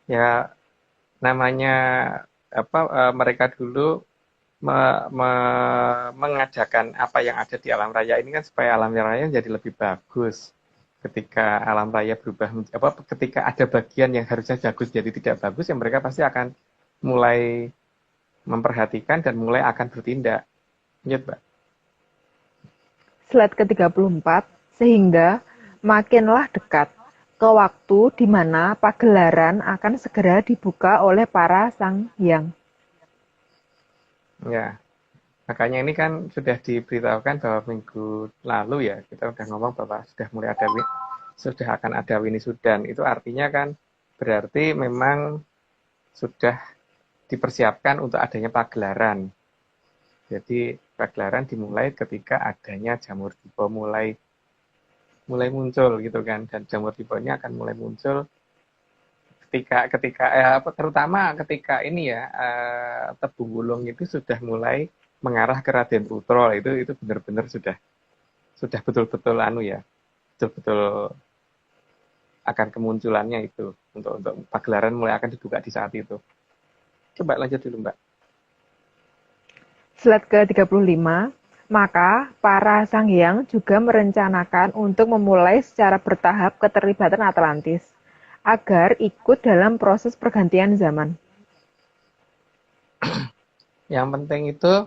Ya, namanya mereka dulu mengadakan apa yang ada di alam raya ini kan supaya alam raya jadi lebih bagus. Ketika alam raya berubah, ketika ada bagian yang harusnya bagus jadi tidak bagus, yang mereka pasti akan mulai memperhatikan dan mulai akan bertindak. Lanjut, Mbak. Slide ke-34, sehingga makinlah dekat ke waktu di mana pagelaran akan segera dibuka oleh para sang hyang. Ya, makanya ini kan sudah diberitahukan bahwa minggu lalu ya, kita udah ngomong bahwa sudah akan ada winisudan. Itu artinya kan berarti memang sudah dipersiapkan untuk adanya pagelaran. Jadi pagelaran dimulai ketika adanya jamur tiba mulai muncul gitu kan, dan jamur tiba ini akan mulai muncul terutama ketika ini ya Tebung Wulung itu sudah mulai mengarah ke Raden Putra, itu benar-benar sudah betul-betul betul-betul akan kemunculannya itu untuk pagelaran mulai akan dibuka di saat itu. Coba lanjut dulu, Mbak. Slide ke-35, maka para sang hyang juga merencanakan untuk memulai secara bertahap keterlibatan Atlantis agar ikut dalam proses pergantian zaman. Yang penting itu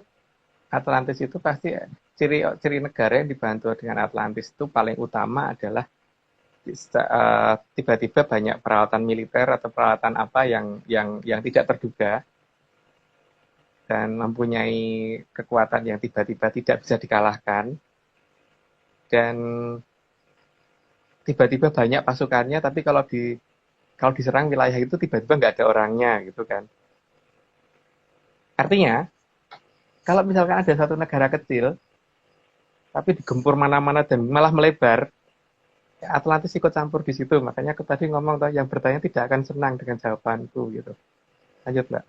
Atlantis itu pasti ciri negara yang dibantu dengan Atlantis itu paling utama adalah tiba-tiba banyak peralatan militer atau peralatan apa yang tidak terduga dan mempunyai kekuatan yang tiba-tiba tidak bisa dikalahkan, dan tiba-tiba banyak pasukannya, tapi kalau diserang wilayah itu tiba-tiba nggak ada orangnya gitu kan. Artinya kalau misalkan ada satu negara kecil tapi digempur mana-mana dan malah melebar, Atlantis ikut campur di situ. Makanya aku tadi ngomong yang bertanya tidak akan senang dengan jawabanku gitu. Lanjut, Mbak.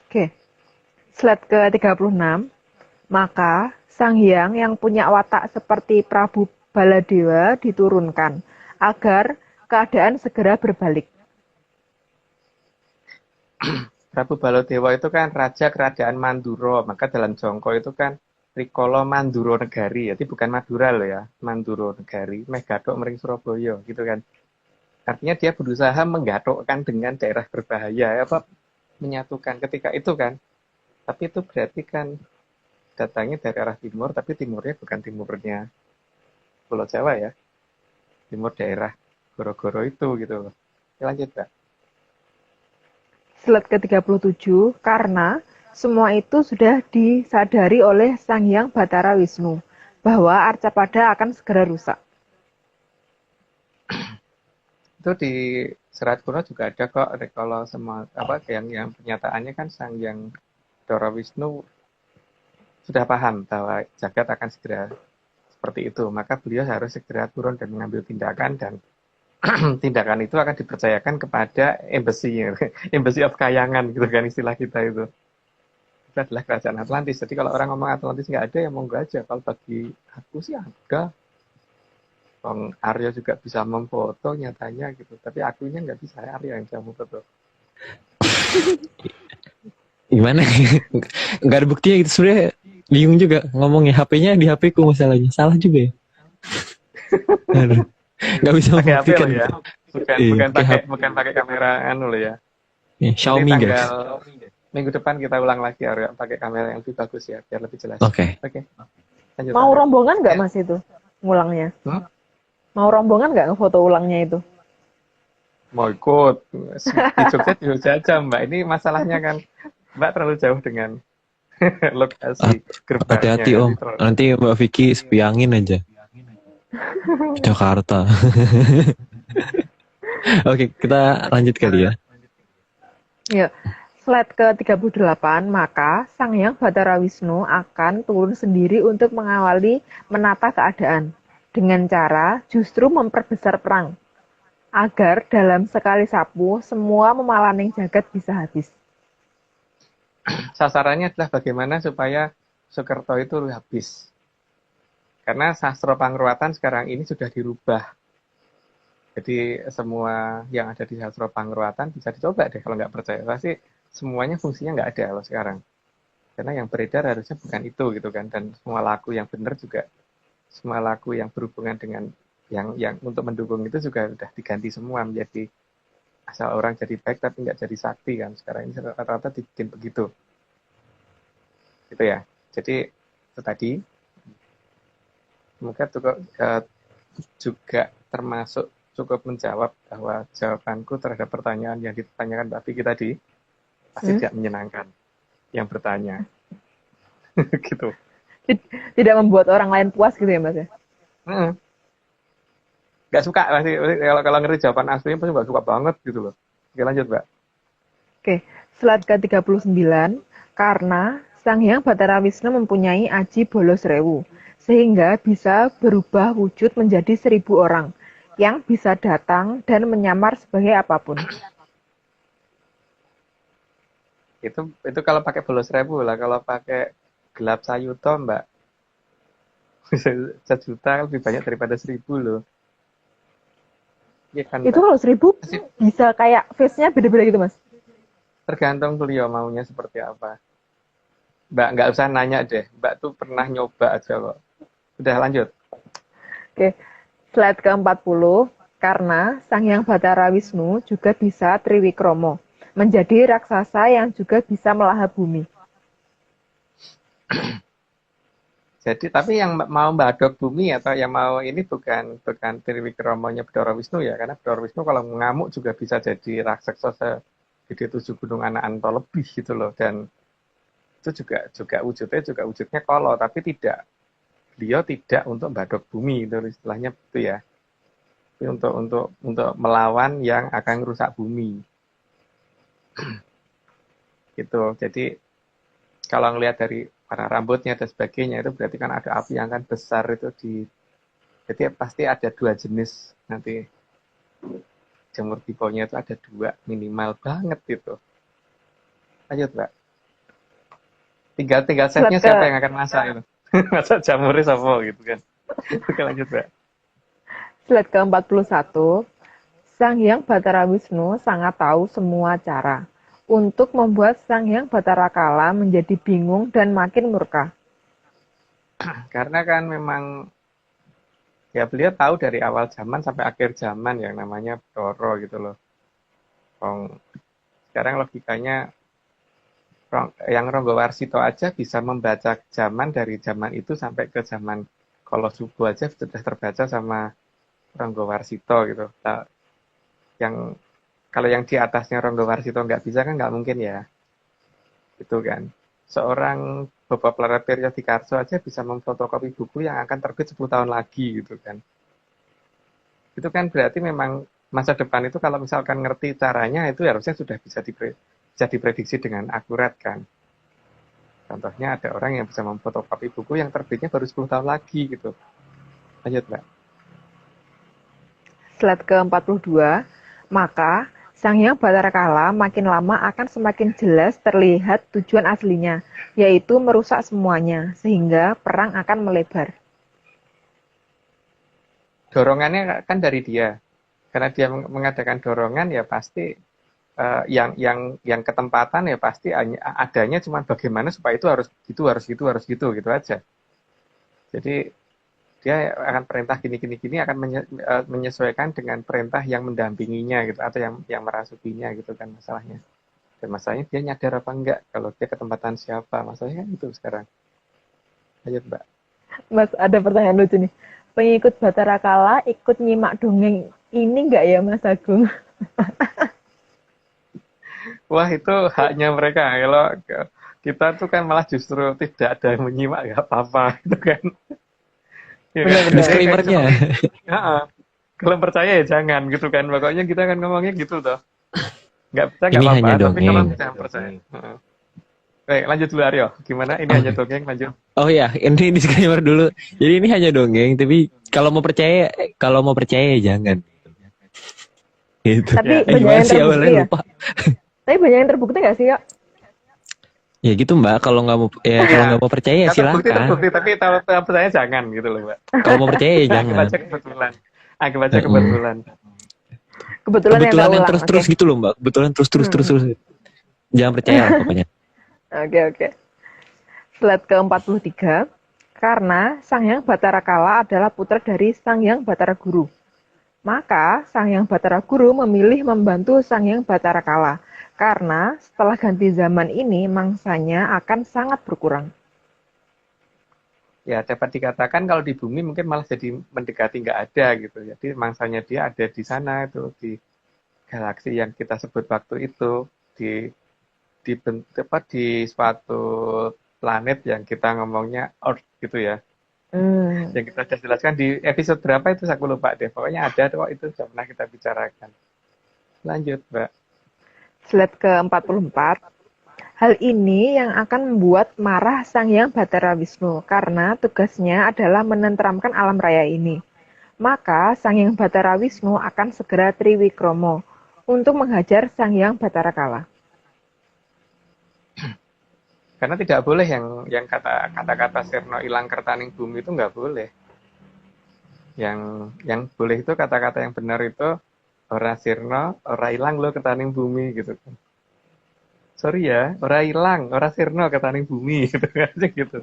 Oke. Slide ke-36, maka sang hyang yang punya watak seperti Prabu Baladewa diturunkan agar keadaan segera berbalik. Prabu Baladewa itu kan raja kerajaan Mandura, maka dalam Jongko itu kan Rikala Mandura Negari, jadi bukan Madura loh ya, Mandura Negari, meh gathuk mering Surabaya gitu kan. Artinya dia berusaha menggathukkan dengan daerah berbahaya, menyatukan ketika itu kan. Tapi itu berarti kan datangnya dari arah timur, tapi timurnya bukan timurnya Pulau Jawa ya, timur daerah Goro-Goro itu gitu. Lanjut, Mbak. Slide ke-37, karena semua itu sudah disadari oleh Sang Hyang Batara Wisnu bahwa Arcapada akan segera rusak. Itu di Serat Kuno juga ada kok, kalau semua yang pernyataannya kan Sang Hyang Batara Wisnu sudah paham bahwa jagat akan segera seperti itu, maka beliau harus segera turun dan mengambil tindakan, dan tindakan itu akan dipercayakan kepada embassy of Kayangan gitu kan istilah kita itu. Itu adalah kerajaan Atlantis. Jadi kalau orang ngomong Atlantis nggak ada, ya monggo aja. Kalau bagi aku sih ada. Bang Aryo juga bisa memfoto nyatanya gitu, tapi akunya nggak bisa, Aryo yang bisa memfoto. Gimana? Nggak ada buktinya gitu sebenarnya. Bingung juga ngomongnya, HP-nya di HP ku masalahnya. Salah juga ya. Aduh. Nggak bisa pakai HP membuktikan. lo ya. Bukan pakai kamera lo ya. Xiaomi guys. Minggu depan kita ulang lagi Aryo, pakai kamera yang lebih bagus ya, biar lebih jelas. Oke. Lanjut, Mau Aryo. rombongan nggak Mas itu ngulangnya? Mau rombongan nggak ngefoto ulangnya itu? Mau ikut di Jogja aja Mbak. Ini masalahnya kan Mbak terlalu jauh dengan lokasi gerbangnya. Hati-hati Om, nanti Mbak Vicky sepiangin aja. Jakarta. Oke, kita lanjut kali ya. Ya, slide ke-38, maka Sang Hyang Batara Wisnu akan turun sendiri untuk mengawali menata keadaan dengan cara justru memperbesar perang agar dalam sekali sapu semua memalaning jagat bisa habis. Sasarannya adalah bagaimana supaya Soekerto itu habis. Karena sastra Pangruatan sekarang ini sudah dirubah. Jadi semua yang ada di sastra Pangruatan bisa dicoba deh kalau nggak percaya. Pasti semuanya fungsinya nggak ada kalau sekarang. Karena yang beredar harusnya bukan itu gitu kan. Dan semua laku yang benar juga, semua laku yang berhubungan dengan yang untuk mendukung itu juga sudah diganti semua menjadi asal orang jadi baik tapi nggak jadi sakti kan. Sekarang ini rata-rata dibikin begitu. Gitu ya. Jadi itu tadi. Semoga juga termasuk cukup menjawab bahwa jawabanku terhadap pertanyaan yang ditanyakan Mbak Vicky tadi pasti tidak menyenangkan yang bertanya. Gitu. Tidak membuat orang lain puas gitu ya Mas ya? Nggak suka pasti kalau ngerti jawaban aslinya pasti nggak suka banget gitu loh. Oke lanjut Mbak. Oke, slide ke-39. Karena Sang Hyang Bathara Wisnu mempunyai aji bolos rewu, sehingga bisa berubah wujud menjadi 1000 orang yang bisa datang dan menyamar sebagai apapun. Itu kalau pakai bolos rewu lah, kalau pakai gelap sayuto Mbak. 1 juta lebih banyak daripada 1000 loh. Ya kan, itu kalau 1000 bisa kayak face-nya beda-beda gitu Mas? Tergantung beliau maunya seperti apa. Mbak nggak usah nanya deh, Mbak tuh pernah nyoba aja kok. Udah lanjut. Oke, slide ke-40. Karena Sang Hyang Bathara Wisnu juga bisa Triwikromo, menjadi raksasa yang juga bisa melahap bumi. Jadi tapi yang mau mbadok bumi atau yang mau ini bukan Triwikromonya Bathara Wisnu ya, karena Bathara Wisnu kalau ngamuk juga bisa jadi raksasa gede 7 gunung anak atau lebih gitu loh, dan itu juga wujudnya kolo, tapi beliau tidak untuk mbadok bumi itu istilahnya itu ya, tapi untuk melawan yang akan merusak bumi gitu. Jadi kalau ngelihat dari warna rambutnya dan sebagainya itu berarti kan ada api yang kan besar itu jadi pasti ada 2 jenis nanti jamur tiponya itu ada 2 minimal banget itu. Lanjut Mbak. Tinggal setnya siapa yang akan masak itu. Masak jamurnya siapa gitu kan. Oke lanjut Mbak. Slide ke-41. Sang Hyang Bathara Wisnu sangat tahu semua cara untuk membuat Sang Hyang Bathara Kala menjadi bingung dan makin murka. Karena kan memang ya beliau tahu dari awal zaman sampai akhir zaman yang namanya Bathara gitu loh. Sekarang logikanya yang Ranggawarsita aja bisa membaca zaman dari zaman itu sampai ke zaman Kala Suba aja sudah terbaca sama Ranggawarsita gitu. Nah, kalau yang di atasnya Ranggawarsita nggak bisa kan nggak mungkin ya. Itu kan. Seorang Bapak Pleret Yadikarso aja bisa memfotokopi buku yang akan terbit 10 tahun lagi gitu kan. Itu kan berarti memang masa depan itu kalau misalkan ngerti caranya itu harusnya sudah bisa diprediksi dengan akurat kan. Contohnya ada orang yang bisa memfotokopi buku yang terbitnya baru 10 tahun lagi gitu. Lanjut Mbak. Slide ke-42. Maka Sang Hyang Bathara Kala makin lama akan semakin jelas terlihat tujuan aslinya, yaitu merusak semuanya, sehingga perang akan melebar. Dorongannya kan dari dia. Karena dia mengadakan dorongan ya pasti yang ketempatan ya pasti adanya cuma bagaimana supaya itu harus gitu aja. Jadi dia akan perintah gini akan menyesuaikan dengan perintah yang mendampinginya gitu atau yang merasukinya gitu kan masalahnya. Dan masalahnya dia nyadar apa enggak kalau dia ketempatan siapa, masalahnya kan itu sekarang. Lanjut Mbak. Mas ada pertanyaan lucu nih. Pengikut Bathara Kala ikut nyimak dongeng ini enggak ya Mas Agung? Wah itu haknya mereka. Kalau kita tuh kan malah justru tidak ada yang menyimak nggak apa-apa gitu kan. Ya, disclaimer-nya. Kalau percaya ya jangan gitu kan. Pokoknya kita kan ngomongnya gitu toh. Nggak percaya nggak apa-apa, tapi kalau jangan percaya. Baik, lanjut dulu Aryo. Gimana? Ini hanya dongeng, lanjut. Oh iya, ini disclaimer dulu. Jadi ini hanya dongeng, tapi kalau mau percaya ya jangan. Gitu. Tapi banyak yang terbukti ya? Lupa. Tapi banyak yang terbukti nggak sih, Kak? Ya gitu Mbak, kalau nggak mau percaya ya silakan. Terbukti, tapi kalau percaya jangan gitu loh Mbak. Kalau mau percaya ya jangan. Aku baca kebetulan. Kebetulan yang terus gitu loh Mbak. Kebetulan terus. Jangan percaya lah pokoknya. Oke. Slide ke-43. Karena Sang Hyang Bathara Kala adalah putra dari Sang Hyang Bathara Guru. Maka Sang Hyang Bathara Guru memilih membantu Sang Hyang Bathara Kala. Karena setelah ganti zaman ini mangsanya akan sangat berkurang. Ya, dapat dikatakan kalau di bumi mungkin malah jadi mendekati nggak ada gitu. Jadi mangsanya dia ada di sana itu, di galaksi yang kita sebut waktu itu, di suatu planet yang kita ngomongnya Earth gitu ya. Yang kita sudah jelaskan di episode berapa itu aku lupa deh. Pokoknya ada kok, itu sudah pernah kita bicarakan. Lanjut, Mbak. Slide ke-44. Hal ini yang akan membuat marah Sang Hyang Bathara Wisnu karena tugasnya adalah menenteramkan alam raya ini. Maka Sang Hyang Bathara Wisnu akan segera triwikromo untuk menghajar Sang Hyang Bathara Kala. Karena tidak boleh yang kata-kata Sirna ilang kertaning bumi itu nggak boleh. Yang boleh itu kata-kata yang benar itu ora Sirna, ora ilang lo kertaning bumi gitu kan. Sorry ya, ora ilang, ora Sirna kertaning bumi gitu kan gitu.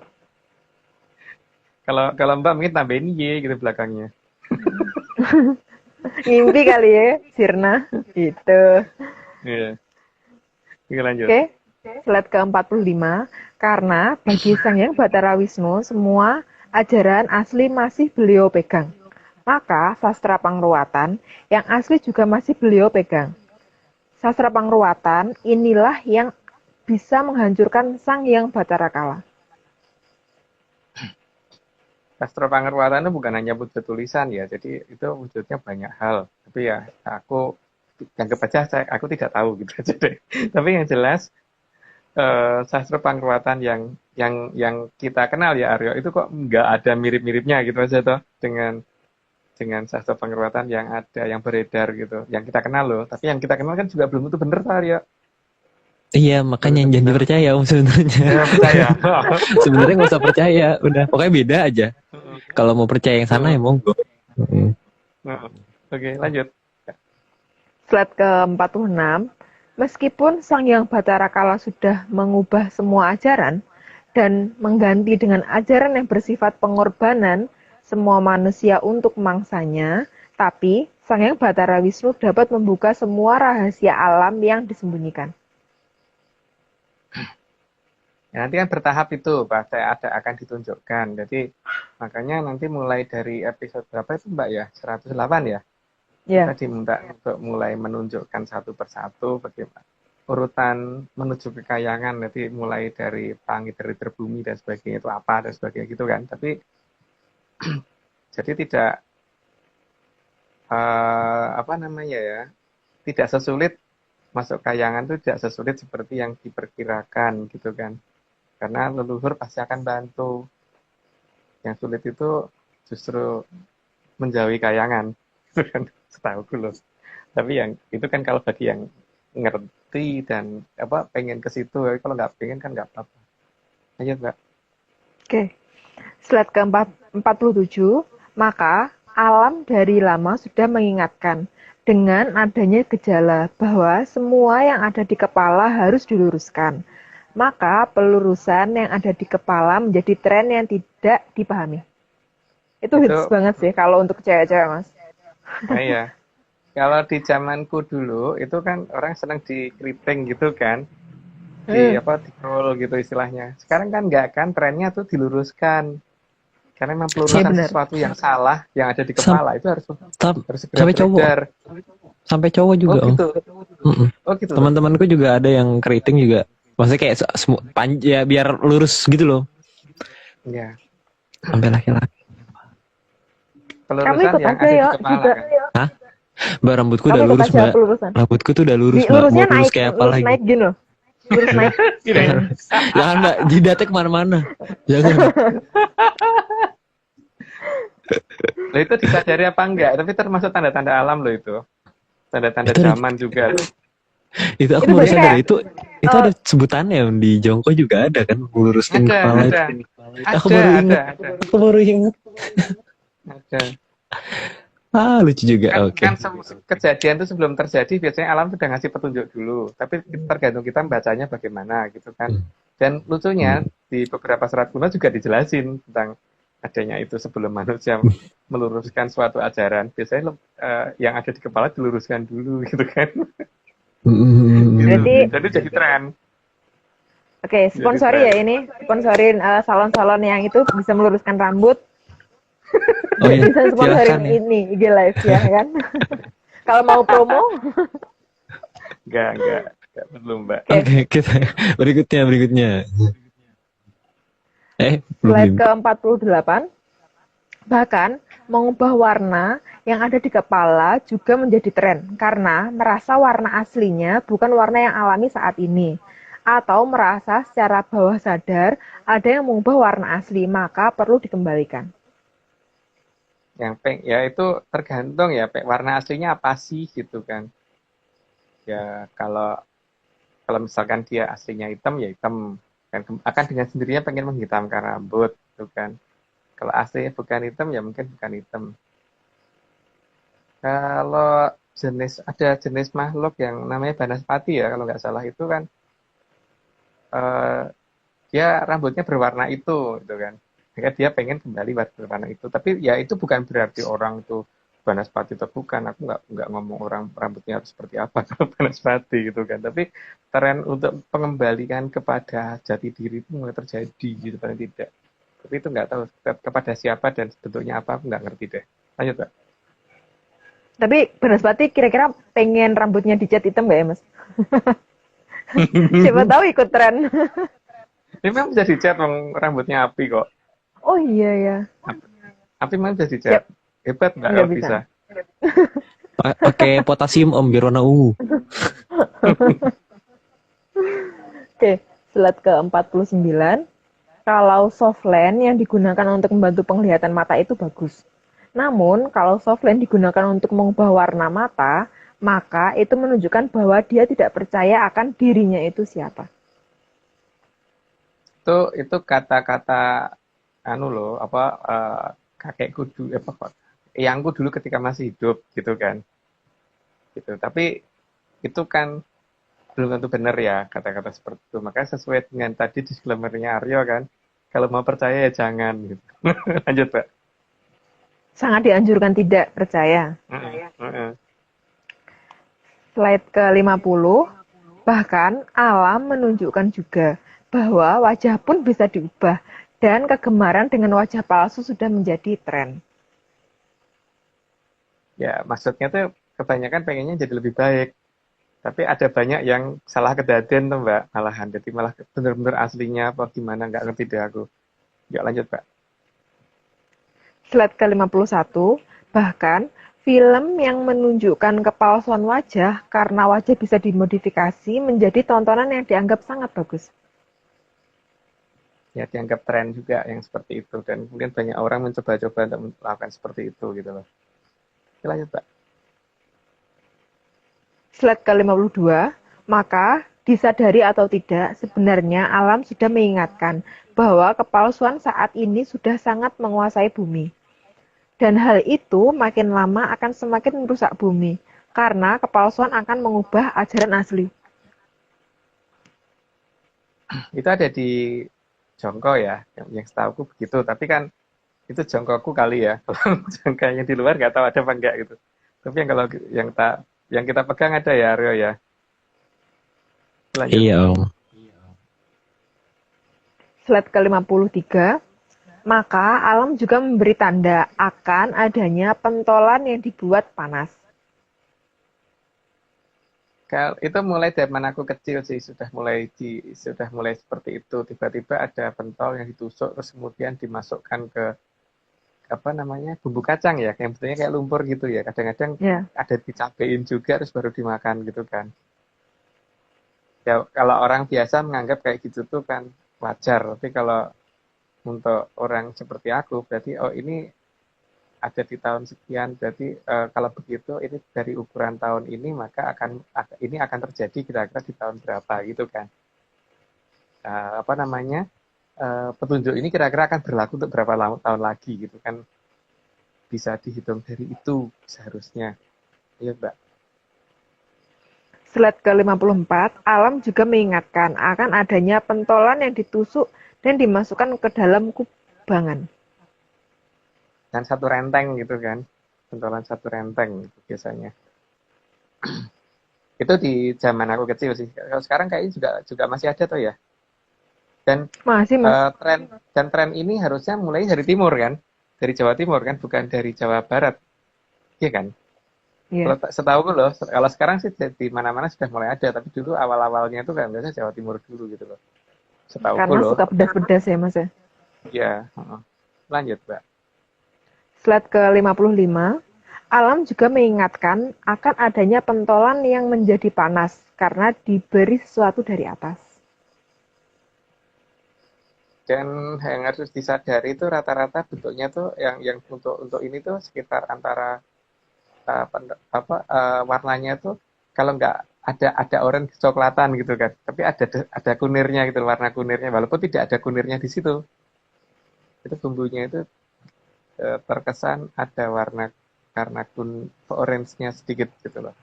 Kalau Mbak mungkin tambahin Y gitu belakangnya. Ngimpi kali ya, Sirna. Gitu. Iya. Oke, lanjut. Oke, slide ke-45. Karena bagi Sang Hyang Bathara Wisnu, semua ajaran asli masih beliau pegang. Maka sastra pangruatan yang asli juga masih beliau pegang. Sastra pangruatan inilah yang bisa menghancurkan Sang Hyang Bathara Kala. Sastra pangruatan itu bukan hanya wujud tulisan ya, jadi itu wujudnya banyak hal. Tapi ya aku anggap aja aku tidak tahu gitu aja deh. Tapi yang jelas sastra pangruatan yang kita kenal ya Aryo itu kok nggak ada mirip-miripnya gitu aja toh dengan sastra pangruatan yang ada, yang beredar gitu, yang kita kenal loh. Tapi yang kita kenal kan juga belum tentu benar, Aryo. Iya, makanya jangan dipercaya sebenarnya. Ya, percaya. Sebenarnya nggak usah percaya, udah. Pokoknya beda aja. Kalau mau percaya yang sana ya monggo. Oke, lanjut. Slide ke-46. Meskipun Sang Hyang Bathara Kala sudah mengubah semua ajaran dan mengganti dengan ajaran yang bersifat pengorbanan semua manusia untuk mangsanya, tapi Sang Hyang Bathara Wisnu dapat membuka semua rahasia alam yang disembunyikan. Ya, nanti kan bertahap itu, pasti akan ditunjukkan. Jadi makanya nanti mulai dari episode berapa itu Mbak ya? 108 ya? Ya. Kita diminta untuk mulai menunjukkan satu persatu bagaimana urutan menuju kekayangan, nanti mulai dari langit dari terbumi dan sebagainya itu apa dan sebagainya gitu kan. Tapi jadi tidak tidak sesulit masuk kayangan, itu tidak sesulit seperti yang diperkirakan gitu kan, karena leluhur pasti akan bantu. Yang sulit itu justru menjauhi kayangan gitu kan, setahuku loh. Tapi yang itu kan kalau bagi yang ngerti dan pengen ke situ, kalau nggak pengen kan nggak apa-apa. Lanjut Mbak. Oke. Slide ke-47, maka alam dari lama sudah mengingatkan dengan adanya gejala bahwa semua yang ada di kepala harus diluruskan. Maka pelurusan yang ada di kepala menjadi tren yang tidak dipahami. Itu hits banget sih kalau untuk cewek-cewek, Mas. Nah, iya. Kalau di zamanku dulu itu kan orang senang dikeriting gitu kan. Di roll gitu istilahnya. Sekarang kan enggak kan, trennya tuh diluruskan. Karena memang pelurusan sesuatu yang salah yang ada di kepala itu harus segera sampai cowok. Sampai cowok juga. Oh gitu. Oh gitu. Teman-temanku juga ada yang keriting juga. Maksudnya kayak ya biar lurus gitu loh. Iya. Sampai laki-laki. Pelurusan yang ada di kepala juga, kan. Hah? Mbak, rambutku udah lurus, Mbak. Rambutku tuh udah lurus, Mbak. Mau lurus kayak apa lagi? Naik gini loh. Lurus naik. Jangan, Mbak. Jidatnya kemana-mana. Jangan. Loh, itu disadari apa enggak? Tapi termasuk tanda-tanda alam loh itu. Tanda-tanda zaman juga loh. Itu aku baru sadar. Itu ada sebutannya di Jongko juga ada kan, meluruskan kepala. Aku baru ingat. Aku baru ingat. Ada. Ah, lucu juga. Kan, Oke. kejadian itu sebelum terjadi biasanya alam sudah ngasih petunjuk dulu. Tapi tergantung kita bacanya bagaimana gitu kan. Hmm. Dan lucunya Hmm. di beberapa serat kuno juga dijelasin tentang adanya itu sebelum manusia meluruskan suatu ajaran. Biasanya yang ada di kepala diluruskan dulu gitu kan. Gitu. Berarti, Jadi jadi tren. oke, Jadi sponsori tren. ya ini, sponsorin salon-salon yang itu bisa meluruskan rambut, Oh ya, bisa sponsorin silahkan ya. ini IG Live ya kan. Kalau mau promo, Enggak perlu Mbak. oke. Oke, kita berikutnya. Slide Belum. ke-48, bahkan mengubah warna yang ada di kepala juga menjadi tren karena merasa warna aslinya bukan warna yang alami saat ini. Atau merasa secara bawah sadar ada yang mengubah warna asli, maka perlu dikembalikan. Ya itu tergantung ya, warna aslinya apa sih gitu kan. Ya kalau misalkan dia aslinya hitam ya hitam, kan akan dengan sendirinya pengen menghitamkan rambut gitu kan. Kalau aslinya bukan hitam ya mungkin bukan hitam. Kalau ada jenis makhluk yang namanya banaspati ya kalau nggak salah itu kan eh, dia rambutnya berwarna itu gitu kan. Sehingga dia pengen kembali berwarna itu. Tapi ya itu bukan berarti orang itu banaspati atau bukan. Aku nggak ngomong orang rambutnya harus seperti apa kalau banaspati gitu kan. Tapi tren untuk pengembalian kepada jati diri itu mulai terjadi gitu paling tidak. Tapi itu nggak tahu kepada siapa dan bentuknya apa, aku nggak ngerti deh. Lanjut, Pak. Tapi Banaspati kira-kira pengen rambutnya dicat hitam nggak ya mas? Siapa tahu ikut tren. Ini memang bisa dicat, rambutnya api kok. Oh iya ya. Api memang bisa dicat. Siap. Hebat nggak Nggak kalau bisa. bisa. Pakai potasium Om biar warna ungu. Oke, slide ke-49. Kalau softland yang digunakan untuk membantu penglihatan mata itu bagus. Namun, kalau softland digunakan untuk mengubah warna mata, maka itu menunjukkan bahwa dia tidak percaya akan dirinya itu siapa. Itu kata-kata anu loh, apa kakekku dulu, eyangku dulu ketika masih hidup gitu kan. Gitu. Tapi itu kan belum tentu benar ya kata-kata seperti itu. Makanya sesuai dengan tadi disclaimer-nya Aryo kan, kalau mau percaya ya jangan gitu. Lanjut, Pak. Sangat dianjurkan tidak percaya. Slide ke-50, bahkan alam menunjukkan juga bahwa wajah pun bisa diubah dan kegemaran dengan wajah palsu sudah menjadi tren. Ya, maksudnya tuh kebanyakan pengennya jadi lebih baik. Tapi ada banyak yang salah kejadian tuh Mbak, malahan. Jadi malah bener-bener aslinya apa gimana, nggak ngerti deh aku. Yuk lanjut, Pak. Slide ke-51, bahkan film yang menunjukkan kepalsuan wajah karena wajah bisa dimodifikasi menjadi tontonan yang dianggap sangat bagus. Ya, dianggap tren juga yang seperti itu. Dan kemudian banyak orang mencoba-coba untuk melakukan seperti itu gitu loh. Oke, lanjut, Pak. Slide ke-52, maka disadari atau tidak, sebenarnya alam sudah mengingatkan bahwa kepalsuan saat ini sudah sangat menguasai bumi. Dan hal itu makin lama akan semakin merusak bumi, karena kepalsuan akan mengubah ajaran asli. Itu ada di Jongko ya, yang setahuku begitu. Tapi kan itu jongkokku kali ya. Kalau jongkanya di luar nggak tahu ada apa enggak gitu. Tapi yang kalau yang kita pegang ada ya, Aryo ya. Lanjut. Iya Om. Slide ke-53, maka alam juga memberi tanda akan adanya pentolan yang dibuat panas. Itu mulai dari mana aku kecil sih sudah mulai seperti itu. Tiba-tiba ada pentol yang ditusuk terus kemudian dimasukkan ke apa namanya bumbu kacang ya, yang bentuknya kayak lumpur gitu ya. Kadang-kadang Ya. ada dicabein juga terus baru dimakan gitu kan. Ya kalau orang biasa menganggap kayak gitu tuh kan wajar. Tapi kalau untuk orang seperti aku berarti oh ini ada di tahun sekian, berarti kalau begitu ini dari ukuran tahun ini maka ini akan terjadi kira-kira di tahun berapa gitu kan. Apa namanya petunjuk ini kira-kira akan berlaku untuk berapa tahun lagi gitu kan. bisa dihitung dari itu seharusnya. Iya, Mbak. Slide ke-54, Alam juga mengingatkan akan adanya pentolan yang ditusuk dan dimasukkan ke dalam kubangan. Dan satu renteng gitu kan. Pentolan satu renteng gitu biasanya. Itu di zaman aku kecil sih. Kalau sekarang kayaknya juga masih ada tuh ya. Dan Masih, Mas. tren ini harusnya mulai dari timur kan, dari Jawa Timur kan, bukan dari Jawa Barat, iya kan? Iya. Kalau setahu gue loh, kalau sekarang sih di mana-mana sudah mulai ada, tapi dulu awal-awalnya itu kan biasanya Jawa Timur dulu gitu loh. Setahu gue Karena loh. suka pedas-pedas ya, Mas ya. Iya, lanjut, Mbak. Slide ke-55, Alam juga mengingatkan akan adanya pentolan yang menjadi panas karena diberi sesuatu dari atas. Dan yang harus disadari itu rata-rata bentuknya tuh yang untuk ini tuh sekitar antara warnanya tuh kalau nggak ada orange kecoklatan gitu kan, tapi ada kunirnya gitu, warna kunirnya, walaupun tidak ada kunirnya di situ, itu bumbunya itu terkesan ada warna karena orange-nya sedikit gitu loh.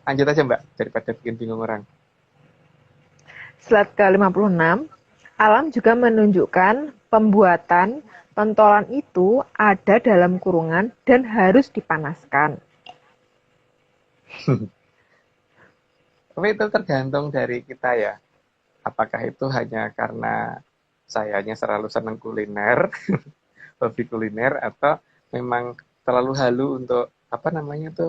Lanjut aja Mbak, daripada bikin bingung orang. Slide ke-56, Alam juga menunjukkan pembuatan pentolan itu ada dalam kurungan dan harus dipanaskan. Tapi itu tergantung dari kita ya. Apakah itu hanya karena sayanya selalu senang kuliner, hobi kuliner, atau memang terlalu halu untuk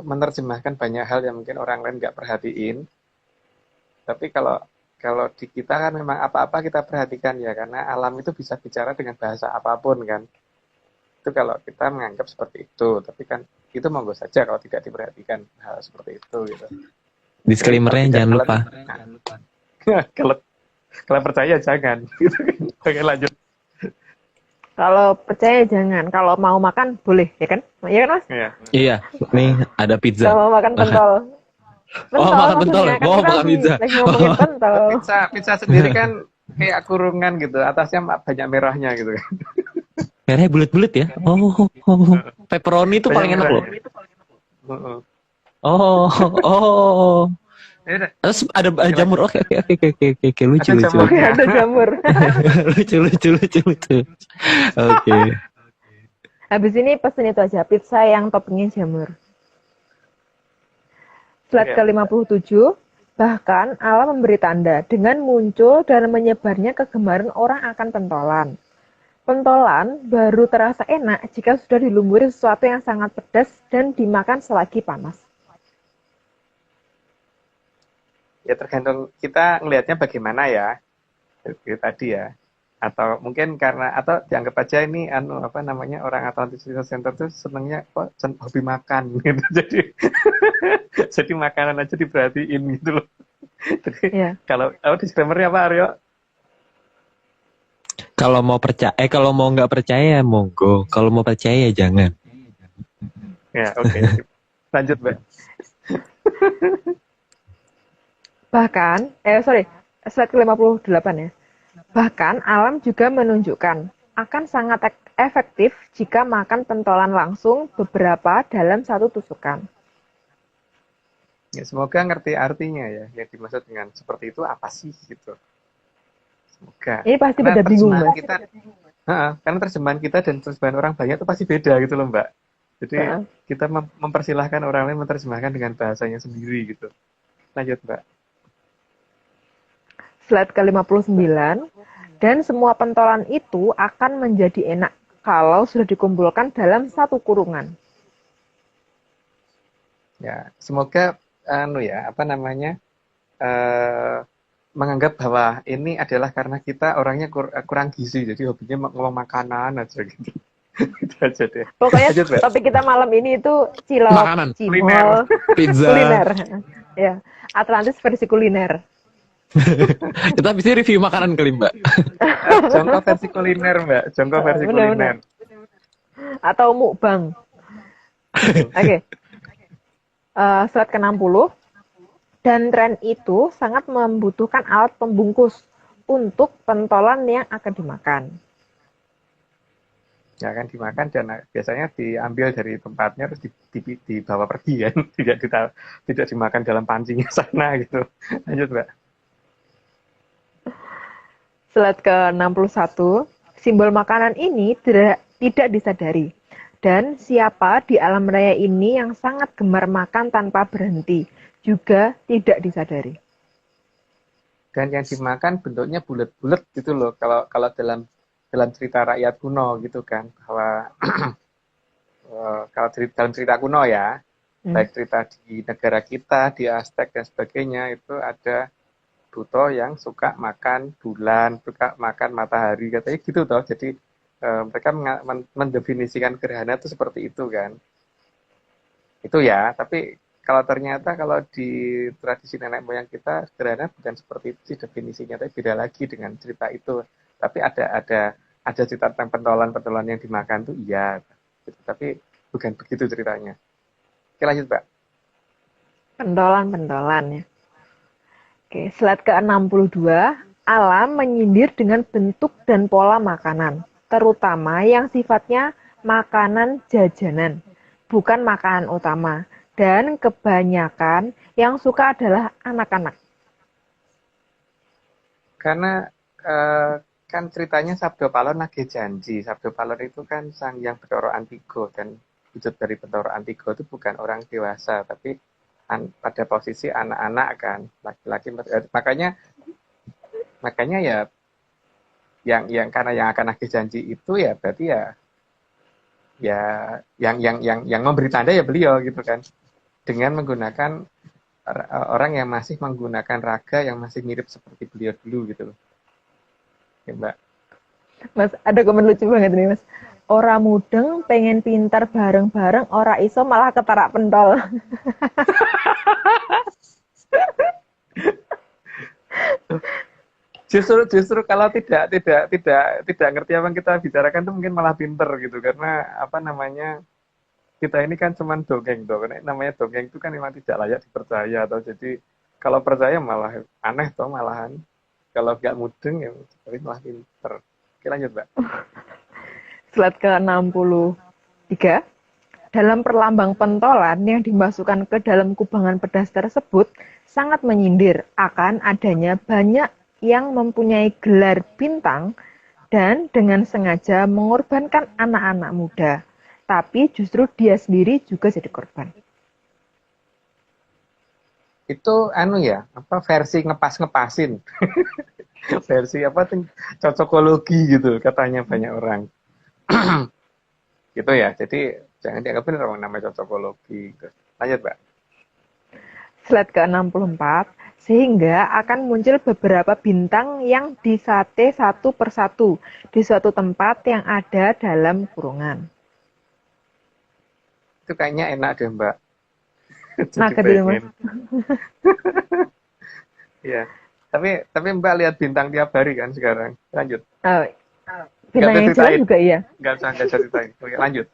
menerjemahkan banyak hal yang mungkin orang lain nggak perhatiin. Tapi kalau di kita kan memang apa-apa kita perhatikan ya, karena alam itu bisa bicara dengan bahasa apapun kan. Itu kalau kita menganggap seperti itu, tapi kan itu monggo saja kalau tidak diperhatikan hal seperti itu gitu. Disclaimer-nya jangan lupa. Kalau percaya jangan. Gitu kan. Oke, lanjut. Kalau percaya jangan, kalau mau makan boleh, ya kan? Iya kan, Mas? Iya, nih ada pizza. Kalau mau makan pentol. Makan pentol. Kan makan pizza. lagi ngomongin pentol. Pizza sendiri kan kayak kurungan gitu, atasnya banyak merahnya gitu kan. Merahnya bulat-bulat ya. Pepperoni itu paling enak loh. Terus ada jamur. Oke, lucu. Ada jamur. lucu. Oke. Habis ini pesen itu aja, pizza yang toppingnya jamur. Slide ke-57, bahkan Allah memberi tanda dengan muncul dan menyebarnya kegemaran orang akan pentolan. Pentolan baru terasa enak jika sudah dilumuri sesuatu yang sangat pedas dan dimakan selagi panas. Ya tergantung kita ngelihatnya bagaimana ya. Itu tadi ya. Atau mungkin atau dianggap aja ini orang Atlantis Research Center tuh senengnya hobi makan gitu. Jadi makanan aja diperhatiin gitu loh. Jadi kalau disclaimer-nya apa Aryo? Kalau mau nggak percaya monggo. Kalau mau percaya jangan. Ya, oke. Lanjut, Mbak. Bahkan, slide ke-58 ya. Bahkan alam juga menunjukkan akan sangat efektif jika makan pentolan langsung beberapa dalam satu tusukan. Ya, semoga ngerti artinya ya, yang dimaksud dengan seperti itu apa sih gitu. Semoga. Ini pasti pada bingung, Mbak. Karena terjemahan kita dan terjemahan orang banyak itu pasti beda gitu loh, Mbak. Jadi kita mempersilahkan orang lain menerjemahkan dengan bahasanya sendiri gitu. Lanjut, Mbak. Slide ke-59, dan semua pentolan itu akan menjadi enak kalau sudah dikumpulkan dalam satu kurungan. Ya, semoga menganggap bahwa ini adalah karena kita orangnya kurang gizi, jadi hobinya ngomong makanan aja gitu. Itu aja deh. Pokoknya topik kita malam ini itu cilok, makanan, cimol, pizza, kuliner. Ya, Atlantis versi kuliner. Kita bisa review makanan kali Mbak. Jongko versi kuliner Mbak. Jongko versi kuliner. Atau mukbang. Oke. Slide ke-60. Dan tren itu sangat membutuhkan alat pembungkus untuk pentolan yang akan dimakan. Ya kan dimakan dan biasanya diambil dari tempatnya terus dibawa pergi kan. Tidak dimakan dalam pancingnya sana gitu. Lanjut, Mbak. Slide ke-61, simbol makanan ini tidak disadari. Dan siapa di alam raya ini yang sangat gemar makan tanpa berhenti, juga tidak disadari. Dan yang dimakan bentuknya bulat-bulat gitu loh. Kalau dalam cerita rakyat kuno gitu kan, bahwa kalau dalam cerita kuno ya, baik cerita di negara kita, di Aztec dan sebagainya, itu ada buto yang suka makan bulan, suka makan matahari, katanya gitu toh. Jadi mereka mendefinisikan gerhana itu seperti itu kan. Itu ya, tapi ternyata kalau di tradisi nenek moyang kita, gerhana bukan seperti itu sih definisinya, tapi beda lagi dengan cerita itu. Tapi ada cerita tentang pentolan yang dimakan tuh iya, tapi bukan begitu ceritanya. Oke, lanjut, Mbak. Pentolan ya. Oke, slide ke-62, alam menyindir dengan bentuk dan pola makanan, terutama yang sifatnya makanan jajanan, bukan makanan utama. Dan kebanyakan yang suka adalah anak-anak. Karena kan ceritanya Sabdo Palon nagih janji. Sabdo Palon itu kan sang yang Bathara Antigo, dan wujud dari Bathara Antigo itu bukan orang dewasa, tapi pada posisi anak-anak kan, laki-laki. Makanya ya yang karena yang akan nagih janji itu ya berarti ya yang memberi tanda ya beliau gitu kan, dengan menggunakan orang yang masih menggunakan raga yang masih mirip seperti beliau dulu gitu loh. Ya, Mbak. Mas, ada komen lucu banget nih, Mas. Ora mudeng pengen pintar bareng-bareng, ora iso malah ketarak pentol. Justru kalau tidak ngerti apa yang kita bicarakan itu mungkin malah pinter gitu, karena apa namanya, kita ini kan cuman dongeng toh, karena namanya dongeng itu kan memang tidak layak dipercaya, atau jadi kalau percaya malah aneh toh malahan, kalau nggak mudeng ya tapi malah pinter. Oke, lanjut, Mbak. Slide ke-63. Dalam perlambang pentolan yang dimasukkan ke dalam kubangan pedas tersebut sangat menyindir akan adanya banyak yang mempunyai gelar bintang dan dengan sengaja mengorbankan anak-anak muda. Tapi justru dia sendiri juga jadi korban. Itu versi ngepasin. Versi cocokologi gitu katanya banyak orang. Gitu ya. Jadi jangan dianggap benar namanya cocokologi. Lanjut, Mbak. Slide ke-64, sehingga akan muncul beberapa bintang yang disate satu persatu di suatu tempat yang ada dalam kurungan. Itu kayaknya enak deh, Mbak. Nah, gitu, Mas. Iya. Tapi Mbak lihat bintang tiap hari kan sekarang. Lanjut. Bintang yang jelas juga iya. Nggak usah ceritain. Oke, lanjut.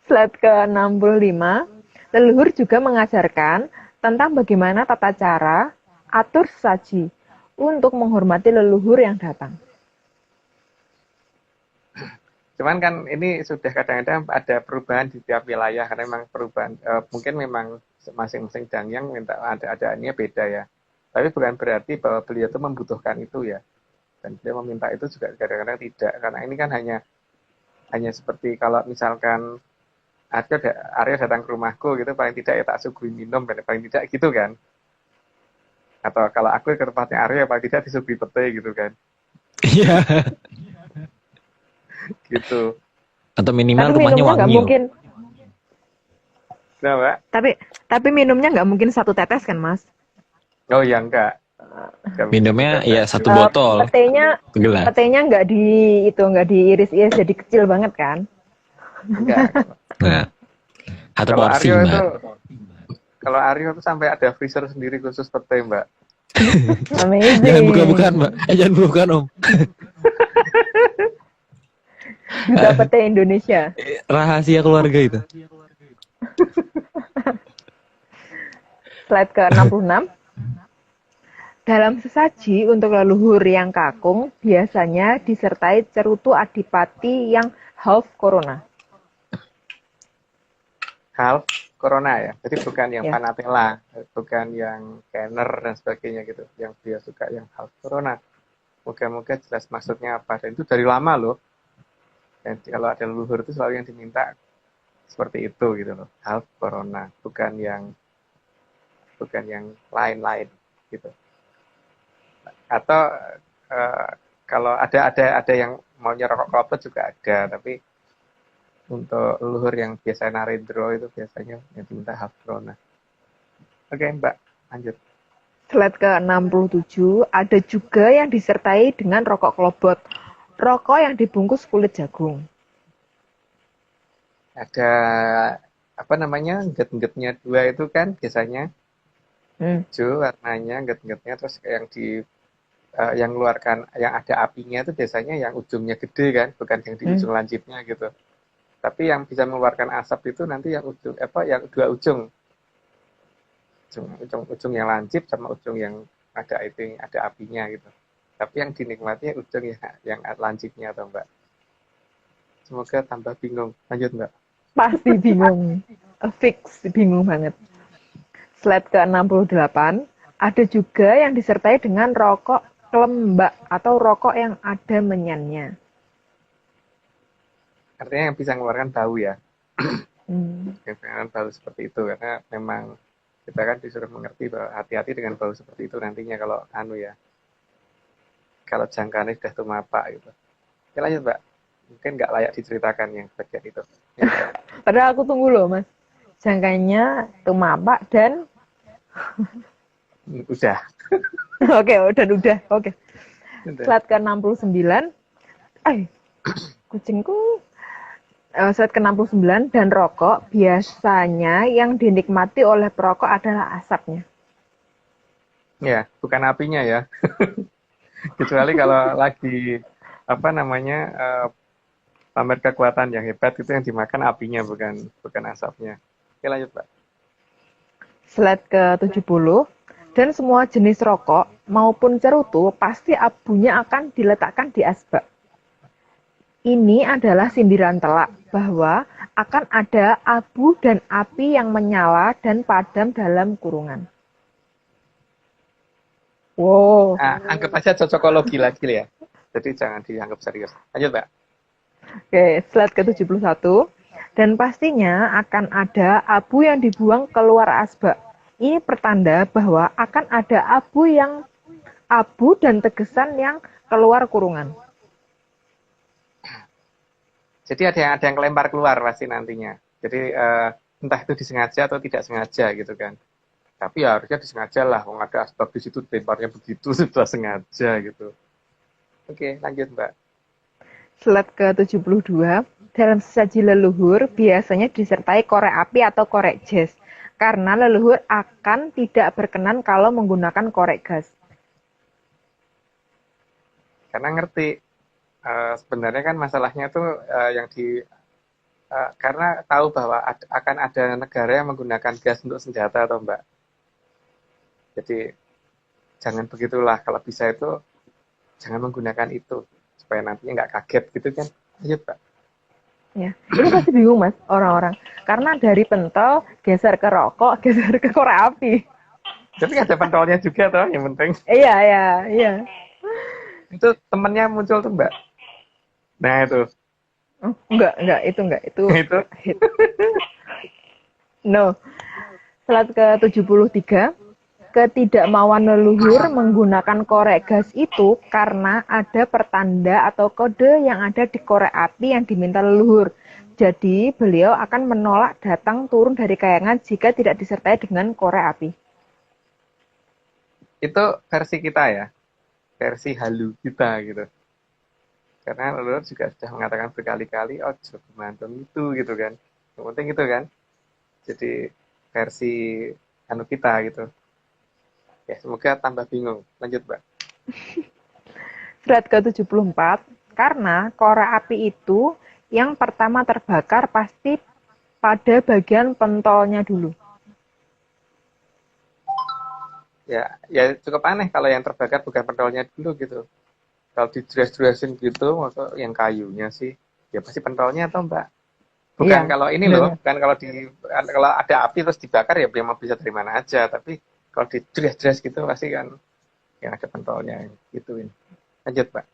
Slide ke-65, leluhur juga mengajarkan tentang bagaimana tata cara atur sesaji untuk menghormati leluhur yang datang. Cuman kan ini sudah kadang-kadang ada perubahan di tiap wilayah, karena memang perubahan mungkin memang masing-masing dangyang minta ada-adaannya beda ya. Tapi bukan berarti bahwa beliau itu membutuhkan itu ya. Dan beliau meminta itu juga kadang-kadang tidak, karena ini kan hanya seperti kalau misalkan Aryo datang ke rumahku gitu, paling tidak ya tak suguhin minum, paling tidak gitu kan. Atau kalau aku ke tempatnya Aryo paling tidak disuguhi pete gitu kan. Iya. Gitu. Atau minimal tapi rumahnya wangi. Mungkin. Kenapa? Tapi minumnya nggak mungkin satu tetes kan, Mas? Oh ya enggak. Minumnya ya satu botol. Petenya nggak diiris-iris jadi kecil banget kan? Enggak. Nah, satu porsi, Mbak. Kalau Aryo itu sampai ada freezer sendiri khusus pete, Mbak. Amazing. Jangan buka-bukaan, Mbak. Jangan buka-bukaan, Om. Duta pete Indonesia. Rahasia keluarga itu. Slide ke-66. Dalam sesaji untuk leluhur yang kakung biasanya disertai cerutu adipati yang half corona. Half corona ya. Jadi bukan yang Ya. Panatella, bukan yang Kenner dan sebagainya gitu. Yang dia suka yang half corona. Moga-moga jelas maksudnya apa. Dan itu dari lama loh. Dan kalau ada leluhur itu selalu yang diminta seperti itu gitu loh. Half corona, bukan yang lain-lain gitu. Atau kalau ada yang maunya rokok klopet juga ada, tapi untuk leluhur yang biasa narendro itu biasanya yang diminta half corona. Oke, Mbak, lanjut. Slide ke-67, ada juga yang disertai dengan rokok klobot. Rokok yang dibungkus kulit jagung. Ada apa namanya, get-getnya 2 itu kan biasanya hijau warnanya, get-getnya, terus yang mengeluarkan yang ada apinya itu biasanya yang ujungnya gede kan, bukan yang di ujung lancipnya gitu. Tapi yang bisa mengeluarkan asap itu nanti yang yang 2 ujung yang lancip sama ujung yang ada apinya gitu. Tapi yang dinikmati ujung yang lancipnya atau Mbak. Semoga tambah bingung. Lanjut Mbak. Pasti bingung. Fix bingung banget. Slide ke-68, ada juga yang disertai dengan rokok kelembak atau rokok yang ada menyannya. Artinya yang bisa mengeluarkan bau ya. Yang mengeluarkan bau seperti itu, karena memang kita kan disuruh mengerti bahwa hati-hati dengan bau seperti itu nantinya kalau jangkauannya sudah tumapak gitu. Oke, lanjut Mbak. Mungkin nggak layak diceritakan yang bagian itu. Ya, Padahal aku tunggu loh Mas. Jangkanya tumapak dan udah. Oke, udah. Oke. Slide ke-69. Kucingku. Slide ke-69, dan rokok biasanya yang dinikmati oleh perokok adalah asapnya. Ya, bukan apinya ya. Kecuali kalau lagi pamer kekuatan yang hebat, itu yang dimakan apinya, bukan asapnya. Oke, lanjut Pak. Slide ke-70, dan semua jenis rokok maupun cerutu pasti abunya akan diletakkan di asbak. Ini adalah sindiran telak bahwa akan ada abu dan api yang menyala dan padam dalam kurungan. Wow. Anggap aja cocokologi lagi ya. Jadi jangan dianggap serius. Lanjut Mbak. Oke, slide ke-71. Dan pastinya akan ada abu yang dibuang keluar asbak. Ini pertanda bahwa akan ada abu dan tegesan yang keluar kurungan. Jadi ada yang kelempar keluar pasti nantinya. Jadi entah itu disengaja atau tidak sengaja gitu kan. Tapi ya harusnya disengaja lah. Kalau ada asbak di situ lemparnya begitu sudah sengaja gitu. Oke, lanjut Mbak. Slide ke-72. Dalam sesaji leluhur biasanya disertai korek api atau korek jas. Karena leluhur akan tidak berkenan kalau menggunakan korek gas. Karena ngerti. Sebenarnya kan masalahnya tuh karena tahu bahwa akan ada negara yang menggunakan gas untuk senjata atau Mbak. Jadi jangan begitulah, kalau bisa itu jangan menggunakan itu supaya nantinya nggak kaget gitu kan. Iya Pak. Ya, ini pasti bingung Mas orang-orang. Karena dari pentol geser ke rokok, geser ke korek api. Tapi ada pentolnya juga toh yang penting. Iya. Itu temennya muncul tuh Mbak. Nah itu. Enggak, itu enggak. Itu hit. No. Slide ke-73. Ketidakmauan leluhur menggunakan korek gas itu karena ada pertanda atau kode yang ada di korek api yang diminta leluhur. Jadi beliau akan menolak datang turun dari kayangan jika tidak disertai dengan korek api. Itu versi kita ya. Versi halu kita gitu. Karena leluhur juga sudah mengatakan berkali-kali, ojo gumantung itu gitu kan. Yang penting itu kan. Jadi versi kita gitu. Ya, semoga tambah bingung. Lanjut, Mbak. Slide ke-74. Karena korek api itu yang pertama terbakar pasti pada bagian pentolnya dulu. Ya cukup aneh kalau yang terbakar bukan pentolnya dulu gitu. Kalau dijelas-jelasin gitu, maksudnya yang kayunya sih. ya pasti pentolnya atau Mbak. Bukan Iya, kalau ini loh, bukan kalau ada api terus dibakar ya memang bisa dari mana aja, tapi kalau di dress gitu pasti kan yang ada pentolnya gituin. Lanjut, Pak.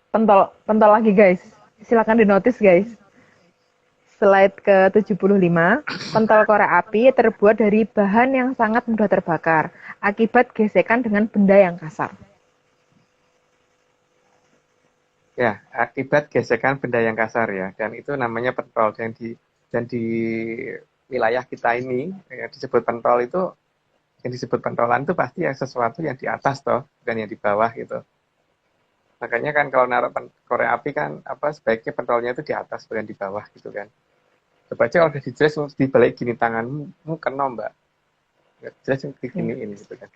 pentol lagi guys. Silakan dinotis guys. Slide ke-75, pentol korek api terbuat dari bahan yang sangat mudah terbakar akibat gesekan dengan benda yang kasar. Ya, akibat gesekan benda yang kasar ya, dan itu namanya pentol. Dan di wilayah kita ini yang disebut pentol itu, yang disebut pentolan itu pasti yang sesuatu yang di atas toh, bukan yang di bawah gitu. Makanya kan kalau naruh korek api kan sebaiknya pentolnya itu di atas bukan di bawah gitu kan. Coba aja kalau udah dijelasin dibalik gini tanganmu kena Mbak. Jelas diginiin gitu kan.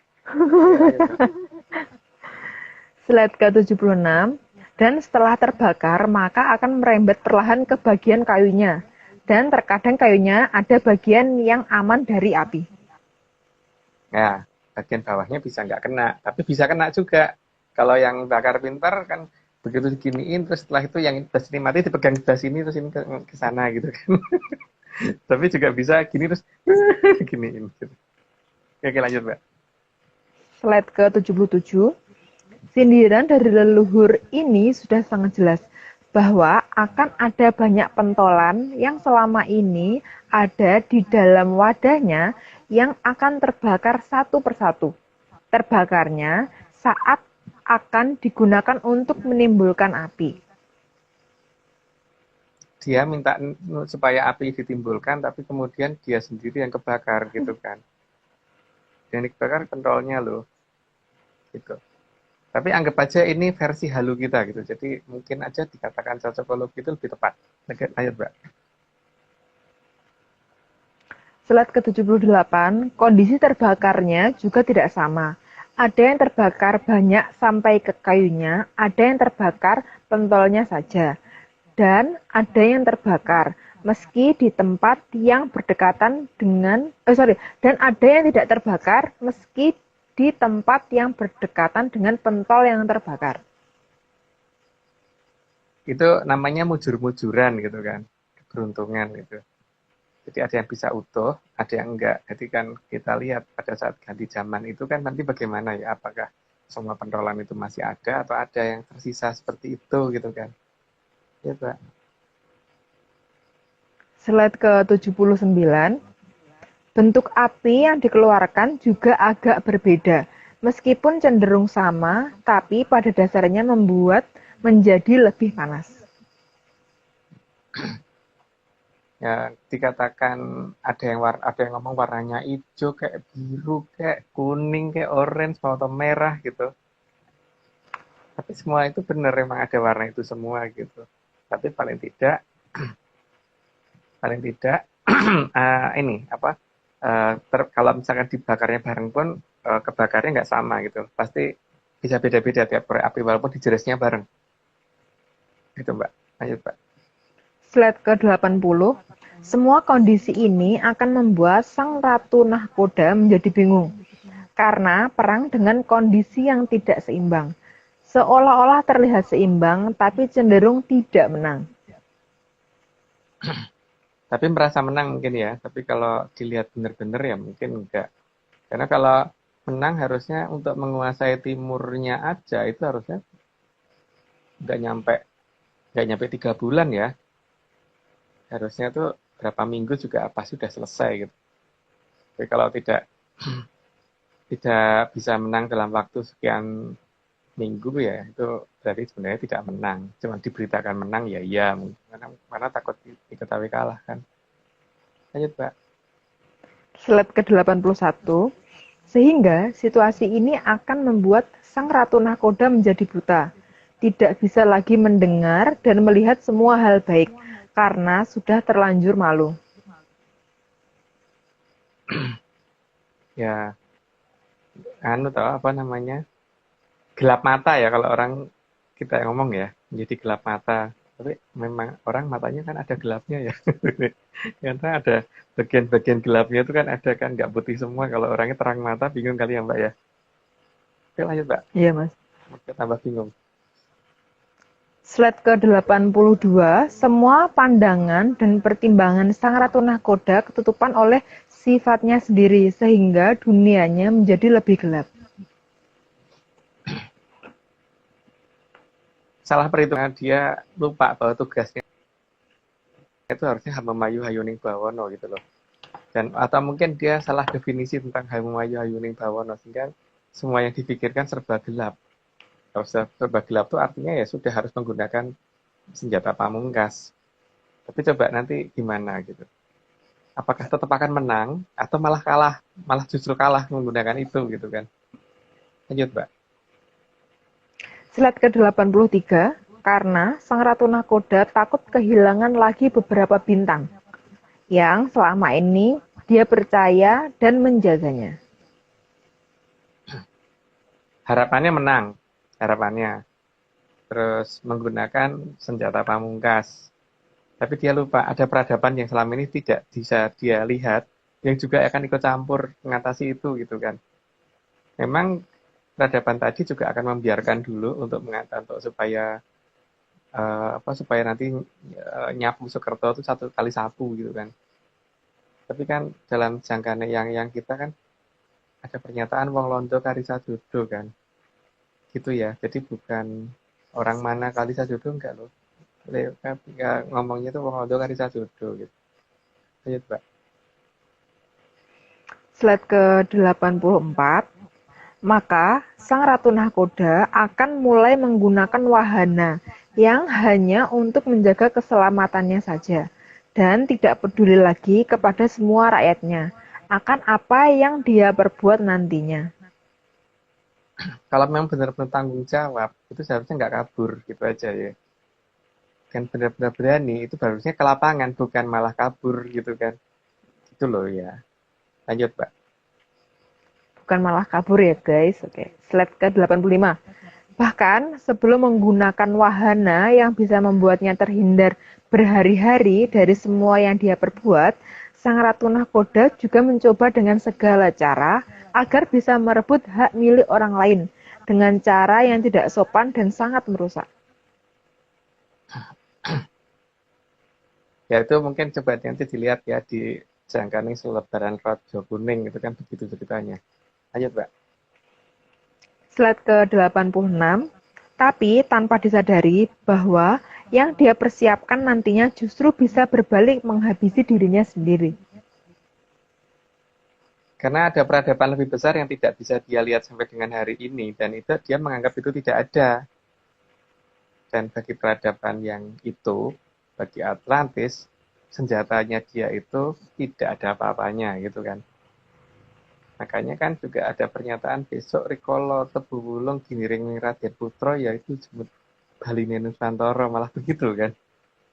Slide ke-76, dan setelah terbakar maka akan merembet perlahan ke bagian kayunya. Dan terkadang kayunya ada bagian yang aman dari api. Nah, bagian bawahnya bisa nggak kena, tapi bisa kena juga. Kalau yang bakar pintar kan begitu diginiin, terus setelah itu yang sebelah sini mati dipegang sebelah sini, terus ini ke sana gitu kan. Tapi juga bisa gini terus giniin. Gitu. Oke, lanjut Mbak. Slide ke-77, sindiran dari leluhur ini sudah sangat jelas bahwa akan ada banyak pentolan yang selama ini ada di dalam wadahnya yang akan terbakar satu persatu. Terbakarnya saat akan digunakan untuk menimbulkan api. Dia minta supaya api ditimbulkan, tapi kemudian dia sendiri yang kebakar gitu kan. Yang dibakar pentolnya loh. Gitu. Tapi anggap aja ini versi halu kita gitu. Jadi mungkin aja dikatakan cocokologi itu lebih tepat. Lanjut, Mbak. Slide ke-78, kondisi terbakarnya juga tidak sama. Ada yang terbakar banyak sampai ke kayunya, ada yang terbakar pentolnya saja. Dan ada yang terbakar meski di tempat yang berdekatan dengan dan ada yang tidak terbakar meski di tempat yang berdekatan dengan pentol yang terbakar. Itu namanya mujur-mujuran gitu kan. Keberuntungan gitu. Jadi ada yang bisa utuh, ada yang enggak. Jadi kan kita lihat pada saat ganti zaman itu kan nanti bagaimana ya, apakah semua pentolan itu masih ada atau ada yang tersisa seperti itu gitu kan. Ya, Pak. Slide ke-79, bentuk api yang dikeluarkan juga agak berbeda. Meskipun cenderung sama, tapi pada dasarnya membuat menjadi lebih panas. Ya dikatakan ada yang ngomong warnanya hijau kayak biru kayak kuning kayak orange atau merah gitu, tapi semua itu benar emang ada warna itu semua gitu. Tapi paling tidak ini kalau misalkan dibakarnya bareng pun kebakarnya nggak sama gitu, pasti bisa beda-beda tiap korek api walaupun dijeresnya bareng gitu Mbak. Lanjut Mbak. Slide ke-80, semua kondisi ini akan membuat sang Ratu Nahkoda menjadi bingung, karena perang dengan kondisi yang tidak seimbang. Seolah-olah terlihat seimbang, tapi cenderung tidak menang. Tapi merasa menang mungkin ya, tapi kalau dilihat benar-benar ya mungkin enggak. Karena kalau menang harusnya untuk menguasai timurnya aja itu harusnya nggak nyampe 3 bulan ya. Harusnya tuh berapa minggu juga pasti sudah selesai gitu. Tapi kalau tidak bisa menang dalam waktu sekian minggu ya, itu berarti sebenarnya tidak menang. Cuma diberitakan menang ya iya, karena takut diketahui kalah kan. Lanjut Pak. Slide ke-81, sehingga situasi ini akan membuat sang Ratu Nahkoda menjadi buta. Tidak bisa lagi mendengar dan melihat semua hal baik, karena sudah terlanjur malu. Ya, gelap mata ya kalau orang kita ngomong ya, menjadi gelap mata. Tapi memang orang matanya kan ada gelapnya ya. Karena ada bagian-bagian gelapnya itu kan ada kan, nggak putih semua. Kalau orangnya terang mata bingung kali ya Mbak ya. Oke lanjut Mbak. Iya Mas. Oke, tambah bingung. Slide ke-82, semua pandangan dan pertimbangan sang Ratu Nahkoda ketutupan oleh sifatnya sendiri, sehingga dunianya menjadi lebih gelap. Salah perhitungan, dia lupa bahwa tugasnya itu harusnya Hamamayu Hayuning Bawono gitu loh. Dan atau mungkin dia salah definisi tentang Hamamayu Hayuning Bawono, sehingga semua yang dipikirkan serba gelap. Kalau serba gelap itu artinya ya sudah harus menggunakan senjata pamungkas. Tapi coba nanti gimana gitu. Apakah tetap akan menang atau malah kalah, malah justru kalah menggunakan itu gitu kan. Lanjut, Mbak. Slide ke-83, karena sang Ratu Nahkoda takut kehilangan lagi beberapa bintang yang selama ini dia percaya dan menjaganya. Harapannya menang, harapannya. Terus menggunakan senjata pamungkas. Tapi dia lupa ada peradaban yang selama ini tidak bisa dia lihat, yang juga akan ikut campur mengatasi itu gitu kan. Memang peradaban tadi juga akan membiarkan dulu untuk supaya supaya nanti nyapu Soekerto itu satu kali sapu gitu kan. Tapi kan dalam jangkane yang kita kan ada pernyataan wong londo karisa jodo kan. Gitu ya. Jadi bukan orang mana karisa jodo enggak loh. Ngomongnya itu wong londo karisa jodo gitu. Lanjut, Mbak. Slide ke-84, maka sang Ratu Nahkoda akan mulai menggunakan wahana yang hanya untuk menjaga keselamatannya saja dan tidak peduli lagi kepada semua rakyatnya akan apa yang dia perbuat nantinya. Kalau memang benar-benar tanggung jawab, itu seharusnya nggak kabur gitu aja ya. Kan benar-benar berani, itu harusnya ke lapangan, bukan malah kabur gitu kan. Itu loh ya. Lanjut, Mbak. Bukan malah kabur ya guys. Oke, slide ke-85. Bahkan sebelum menggunakan wahana yang bisa membuatnya terhindar berhari-hari dari semua yang dia perbuat, sang Ratu Nahkoda juga mencoba dengan segala cara agar bisa merebut hak milik orang lain dengan cara yang tidak sopan dan sangat merusak. Ya itu mungkin coba nanti dilihat ya di Jangkane Selebaran Rojo Kuning, itu kan begitu ceritanya. Lanjut, Mbak. Slide ke-86, tapi tanpa disadari bahwa yang dia persiapkan nantinya justru bisa berbalik menghabisi dirinya sendiri. Karena ada peradaban lebih besar yang tidak bisa dia lihat sampai dengan hari ini, dan itu dia menganggap itu tidak ada. Dan bagi peradaban yang itu, bagi Atlantis, senjatanya dia itu tidak ada apa-apanya gitu kan. Makanya kan juga ada pernyataan besok rikolo tebu wulung giniring Raden Putra, yaitu jemut Baline Nusantara, malah begitu kan.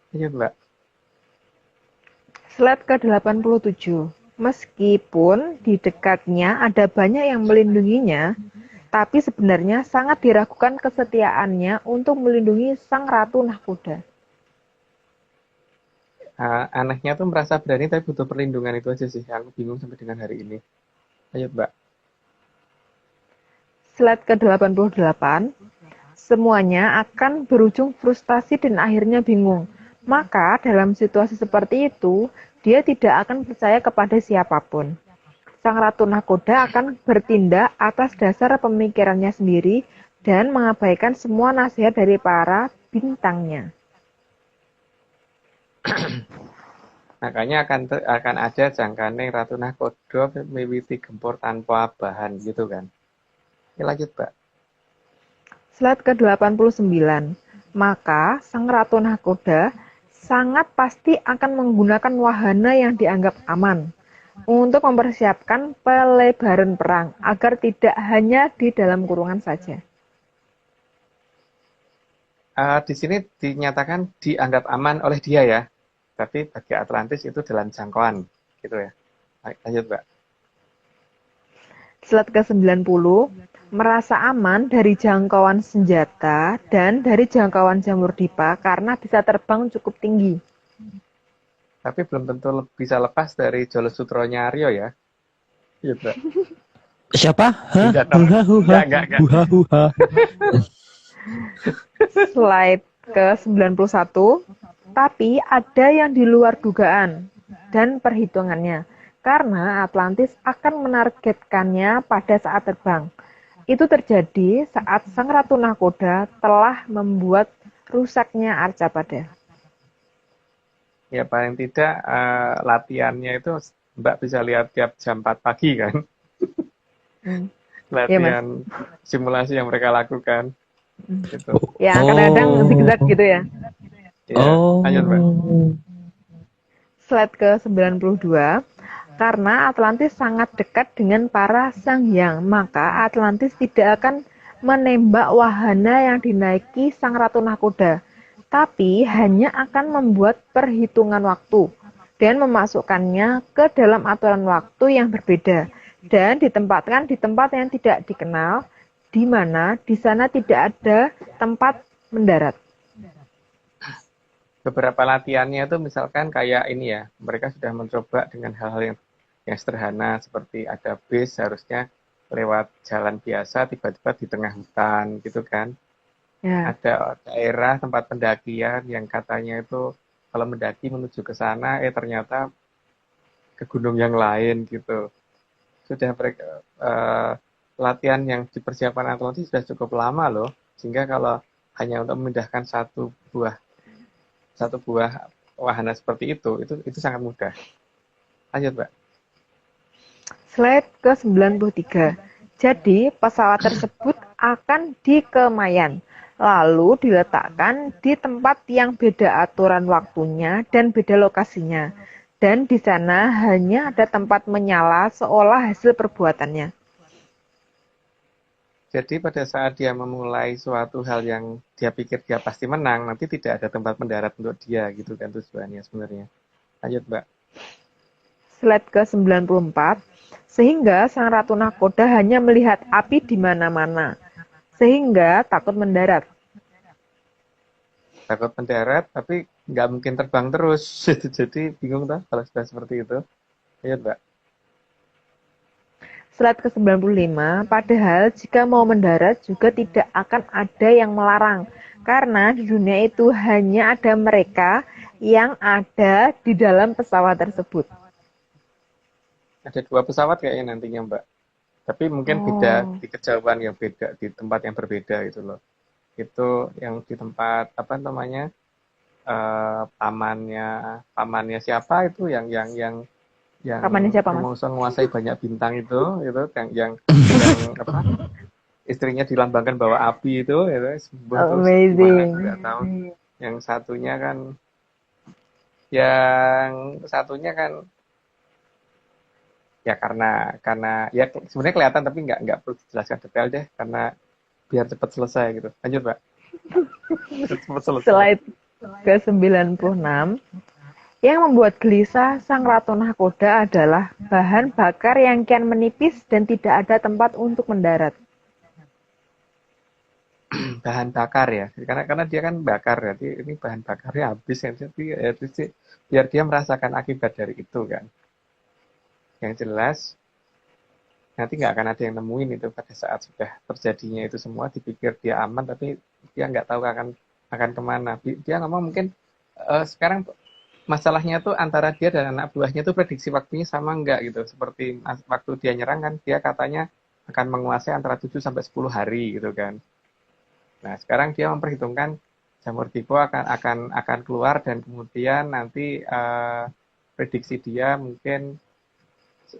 Iya, Mbak. Slide ke-87. Meskipun di dekatnya ada banyak yang melindunginya, tapi sebenarnya sangat diragukan kesetiaannya untuk melindungi sang Ratu Nahkoda. Anehnya tuh merasa berani tapi butuh perlindungan, itu aja sih yang aku bingung sampai dengan hari ini. Ayo, Mbak. Slide ke-88. Semuanya akan berujung frustasi dan akhirnya bingung. Maka dalam situasi seperti itu, dia tidak akan percaya kepada siapapun. Sang Ratu Nahkoda akan bertindak atas dasar pemikirannya sendiri dan mengabaikan semua nasihat dari para bintangnya. Makanya akan ada Jangkane Ratu Nahkoda miwiti gempur tanpa bahan gitu kan. Ini lanjut, Mbak. Slide ke-89. Maka sang Ratu Nahkoda sangat pasti akan menggunakan wahana yang dianggap aman untuk mempersiapkan pelebaran perang agar tidak hanya di dalam kurungan saja. Di sini dinyatakan dianggap aman oleh dia ya. Tapi bagi Atlantis itu dalam jangkauan gitu ya. Lanjut, Mbak. Slide ke-90, merasa aman dari jangkauan senjata dan dari jangkauan jamur dipa karena bisa terbang cukup tinggi. Tapi belum tentu bisa lepas dari Jolo Sutronya Aryo ya. Iya, Mbak. Siapa? Hah? Enggak. Slide ke-91, tapi ada yang di luar dugaan dan perhitungannya, karena Atlantis akan menargetkannya pada saat terbang. Itu terjadi saat sang Ratu Nahkoda telah membuat rusaknya Arcapada. Ya paling tidak latihannya itu Mbak bisa lihat tiap jam 4 pagi kan. Latihan simulasi yang mereka lakukan. Gitu. Ya kadang-kadang zigzag gitu ya. Ya, lanjut Mbak. Slide ke-92. Karena Atlantis sangat dekat dengan para Sanghyang, maka Atlantis tidak akan menembak wahana yang dinaiki sang Ratu Nahkoda, tapi hanya akan membuat perhitungan waktu dan memasukkannya ke dalam aturan waktu yang berbeda dan ditempatkan di tempat yang tidak dikenal, di mana di sana tidak ada tempat mendarat. Beberapa latihannya itu misalkan kayak ini ya, mereka sudah mencoba dengan hal-hal yang sederhana seperti ada bis harusnya lewat jalan biasa tiba-tiba di tengah hutan gitu kan. Ya. Ada daerah tempat pendakian yang katanya itu kalau mendaki menuju ke sana ternyata ke gunung yang lain gitu. Sudah mereka latihan yang dipersiapkan Atlantis sudah cukup lama loh, sehingga kalau hanya untuk memindahkan satu buah wahana seperti itu sangat mudah. Lanjut, Mbak. Slide ke-93. Jadi, pesawat tersebut akan dikemayan, lalu diletakkan di tempat yang beda aturan waktunya dan beda lokasinya. Dan di sana hanya ada tempat menyala seolah hasil perbuatannya. Jadi pada saat dia memulai suatu hal yang dia pikir dia pasti menang, nanti tidak ada tempat mendarat untuk dia gitu kan tujuannya sebenarnya. Lanjut, Mbak. Slide ke-94. Sehingga sang Ratu Nahkoda hanya melihat api di mana-mana, sehingga takut mendarat. Takut mendarat, tapi nggak mungkin terbang terus. Jadi bingung tak kalau sudah seperti itu. Lanjut, Mbak. Slide ke-95, padahal jika mau mendarat juga tidak akan ada yang melarang, karena di dunia itu hanya ada mereka yang ada di dalam pesawat tersebut. Ada 2 pesawat kayaknya nantinya, Mbak. Tapi mungkin beda di kejauhan yang beda, di tempat yang berbeda gitu loh. Itu yang di tempat apa namanya pamannya siapa itu yang menguasai banyak bintang itu yang apa istrinya dilambangkan bawa api itu amazing. Nggak tahu. Yang satunya kan ya karena ya sebenarnya kelihatan tapi nggak perlu dijelaskan detail deh karena biar cepat selesai gitu. Lanjut, Mbak. Cepat selesai. Slide ke-96. Yang membuat gelisah sang Ratu Nahkoda adalah bahan bakar yang kian menipis dan tidak ada tempat untuk mendarat. Bahan bakar ya, karena dia kan bakar, jadi ini bahan bakarnya habis ya, jadi biar dia merasakan akibat dari itu kan. Yang jelas nanti nggak akan ada yang nemuin itu pada saat sudah terjadinya itu semua, dipikir dia aman tapi dia nggak tahu akan kemana. Dia ngomong mungkin sekarang masalahnya tuh antara dia dan anak buahnya tuh prediksi waktunya sama nggak gitu, seperti waktu dia nyerang kan dia katanya akan menguasai antara 7 sampai 10 hari gitu kan. Nah sekarang dia memperhitungkan jamur tipe akan keluar dan kemudian nanti prediksi dia mungkin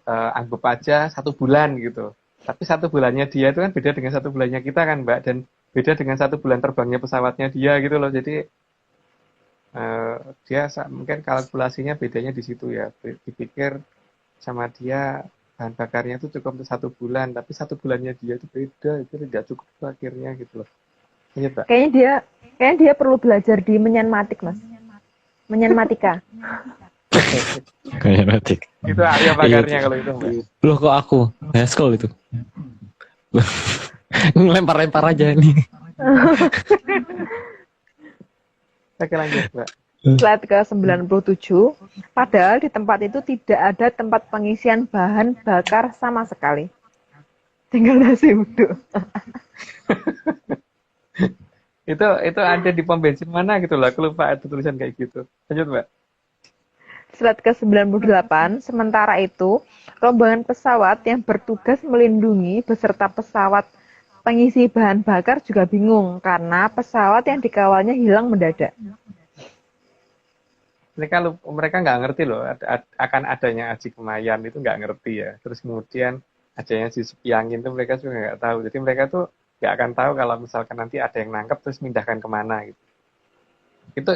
anggap aja 1 bulan gitu. Tapi 1 bulannya dia itu kan beda dengan 1 bulannya kita kan, Mbak, dan beda dengan 1 bulan terbangnya pesawatnya dia gitu loh. Jadi dia mungkin kalkulasinya bedanya di situ ya. Dipikir sama dia bahan bakarnya itu cukup untuk 1 bulan, tapi 1 bulannya dia itu beda, itu tidak cukup akhirnya gitu loh. Iya, Mbak. Kayaknya dia perlu belajar di menyanmatik, Mas. Menyanmatika. Kinematik. Itu area bakarnya kalau itu, Mbak. Loh kok aku? Haskell itu. Ngelempar-lempar aja nih. Oke lanjut, Mbak. Slide ke-97. Padahal di tempat itu tidak ada tempat pengisian bahan bakar sama sekali. Tinggal nasi uduk. Itu ada di pom bensin mana gitu loh. Aku lupa ada tulisan kayak gitu. Lanjut, Mbak. Slide ke-98, sementara itu, rombongan pesawat yang bertugas melindungi beserta pesawat pengisi bahan bakar juga bingung karena pesawat yang dikawalnya hilang mendadak. Mereka nggak ngerti loh akan adanya Aji Kemayan, itu nggak ngerti ya. Terus kemudian adanya si Supiangin itu mereka juga nggak tahu. Jadi mereka tuh nggak akan tahu kalau misalkan nanti ada yang nangkep terus mindahkan kemana gitu.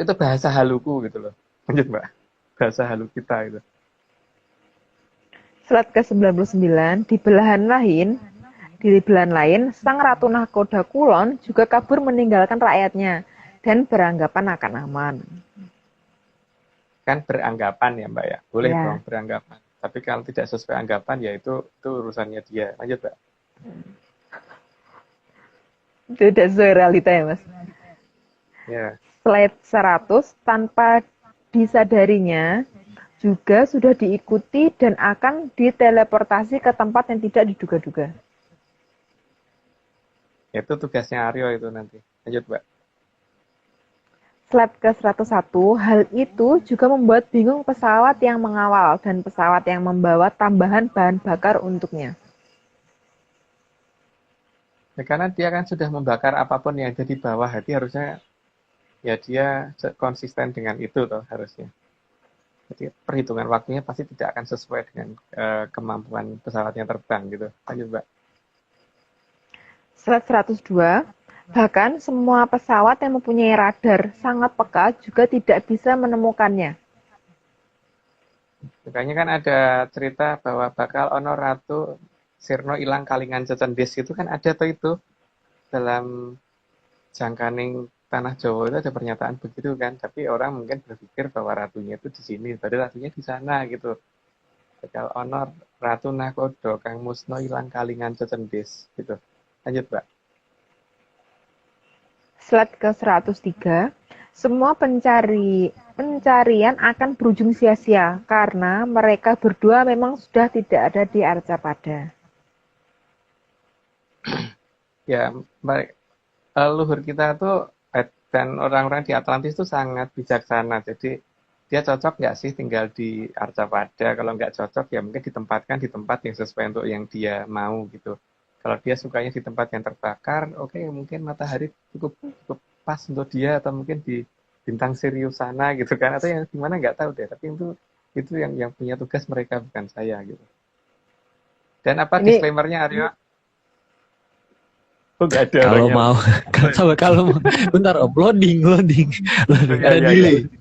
Itu bahasa haluku gitu loh. Lanjut, Mbak. Bahasa halu kita itu. Slide ke-99, di belahan lain, sang Ratu Nahkoda Kulon juga kabur meninggalkan rakyatnya dan beranggapan akan aman. Kan beranggapan ya, Mbak ya. Boleh Ya. dong beranggapan. Tapi kalau tidak sesuai anggapan ya itu urusannya dia. Lanjut, Mbak. Tidak sesuai realita ya, Mas. Ya. Slide 100, tanpa disadarinya juga sudah diikuti dan akan diteleportasi ke tempat yang tidak diduga-duga. Itu tugasnya Aryo itu nanti. Lanjut, Mbak. Slide ke-101, hal itu juga membuat bingung pesawat yang mengawal dan pesawat yang membawa tambahan bahan bakar untuknya. Ya, karena dia kan sudah membakar apapun yang ada di bawah, jadi harusnya ya dia konsisten dengan itu toh harusnya. Jadi perhitungan waktunya pasti tidak akan sesuai dengan kemampuan pesawatnya terbang gitu. Lanjut, Mbak. Slide 102, bahkan semua pesawat yang mempunyai radar sangat peka juga tidak bisa menemukannya. Makanya kan ada cerita bahwa bakal ono ratu sirno ilang kalingan cecendes itu kan ada tuh itu dalam jangkaning tanah Jawa itu ada pernyataan begitu kan, tapi orang mungkin berpikir bahwa ratunya itu di sini, padahal ratunya di sana gitu. Bakal ono ratu Nakodo kang musno ilang kalingan cecendes gitu. Lanjut, Mbak. Slide ke-103, semua pencarian akan berujung sia-sia karena mereka berdua memang sudah tidak ada di Arcapada. Ya, leluhur kita tuh dan orang-orang di Atlantis tuh sangat bijaksana. Jadi dia cocok nggak sih tinggal di Arcapada? Kalau nggak cocok ya mungkin ditempatkan di tempat yang sesuai untuk yang dia mau gitu. Kalau dia sukanya di tempat yang terbakar, oke, mungkin matahari cukup pas untuk dia, atau mungkin di bintang Sirius sana gitu kan, atau yang gimana nggak tahu deh. Tapi itu yang punya tugas mereka, bukan saya gitu. Dan apa disclaimer-nya, Aryo? Oh, nggak ada Kalau orangnya. mau, kalau mau, bentar Om, loading, ada delay.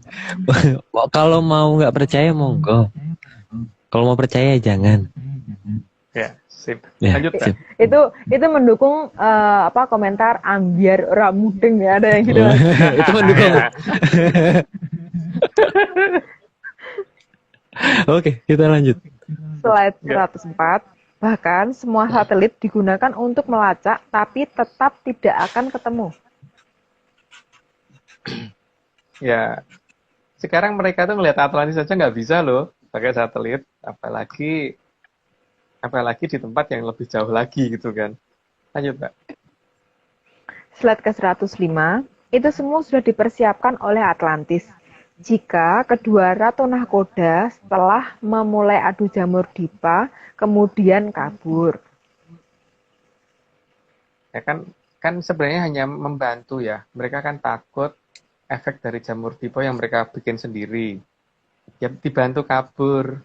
Kalau mau nggak percaya monggo. Kalau mau percaya jangan. Ya, sip. Ya, Lanjut, sip. Itu mendukung komentar ambiar ora mudeng ya, ada yang gitu. Itu mendukung. Oke, kita lanjut. Slide 104, bahkan semua satelit digunakan untuk melacak tapi tetap tidak akan ketemu. Ya, sekarang mereka tuh melihat Atlantis saja nggak bisa loh pakai satelit, apalagi di tempat yang lebih jauh lagi gitu kan. Lanjut, Mbak. Slide ke-105, itu semua sudah dipersiapkan oleh Atlantis. Jika kedua Ratu Nahkoda setelah memulai adu jamur dipa, kemudian kabur. Ya kan sebenarnya hanya membantu ya. Mereka kan takut efek dari jamur dipa yang mereka bikin sendiri. Ya dibantu kabur.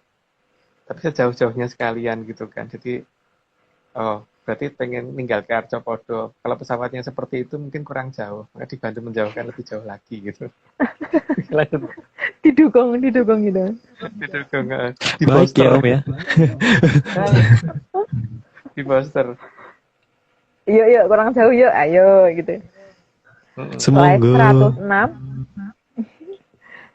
Tapi sejauh-jauhnya sekalian gitu kan. Jadi berarti pengen ninggal ke Arcopodo. Kalau pesawatnya seperti itu mungkin kurang jauh, maka dibantu menjauhkan lebih jauh lagi gitu. Lanjut. Didukung gitu. Didukung di Baik ya Om ya. Di poster. Yuk, kurang jauh yuk, ayo gitu. Slide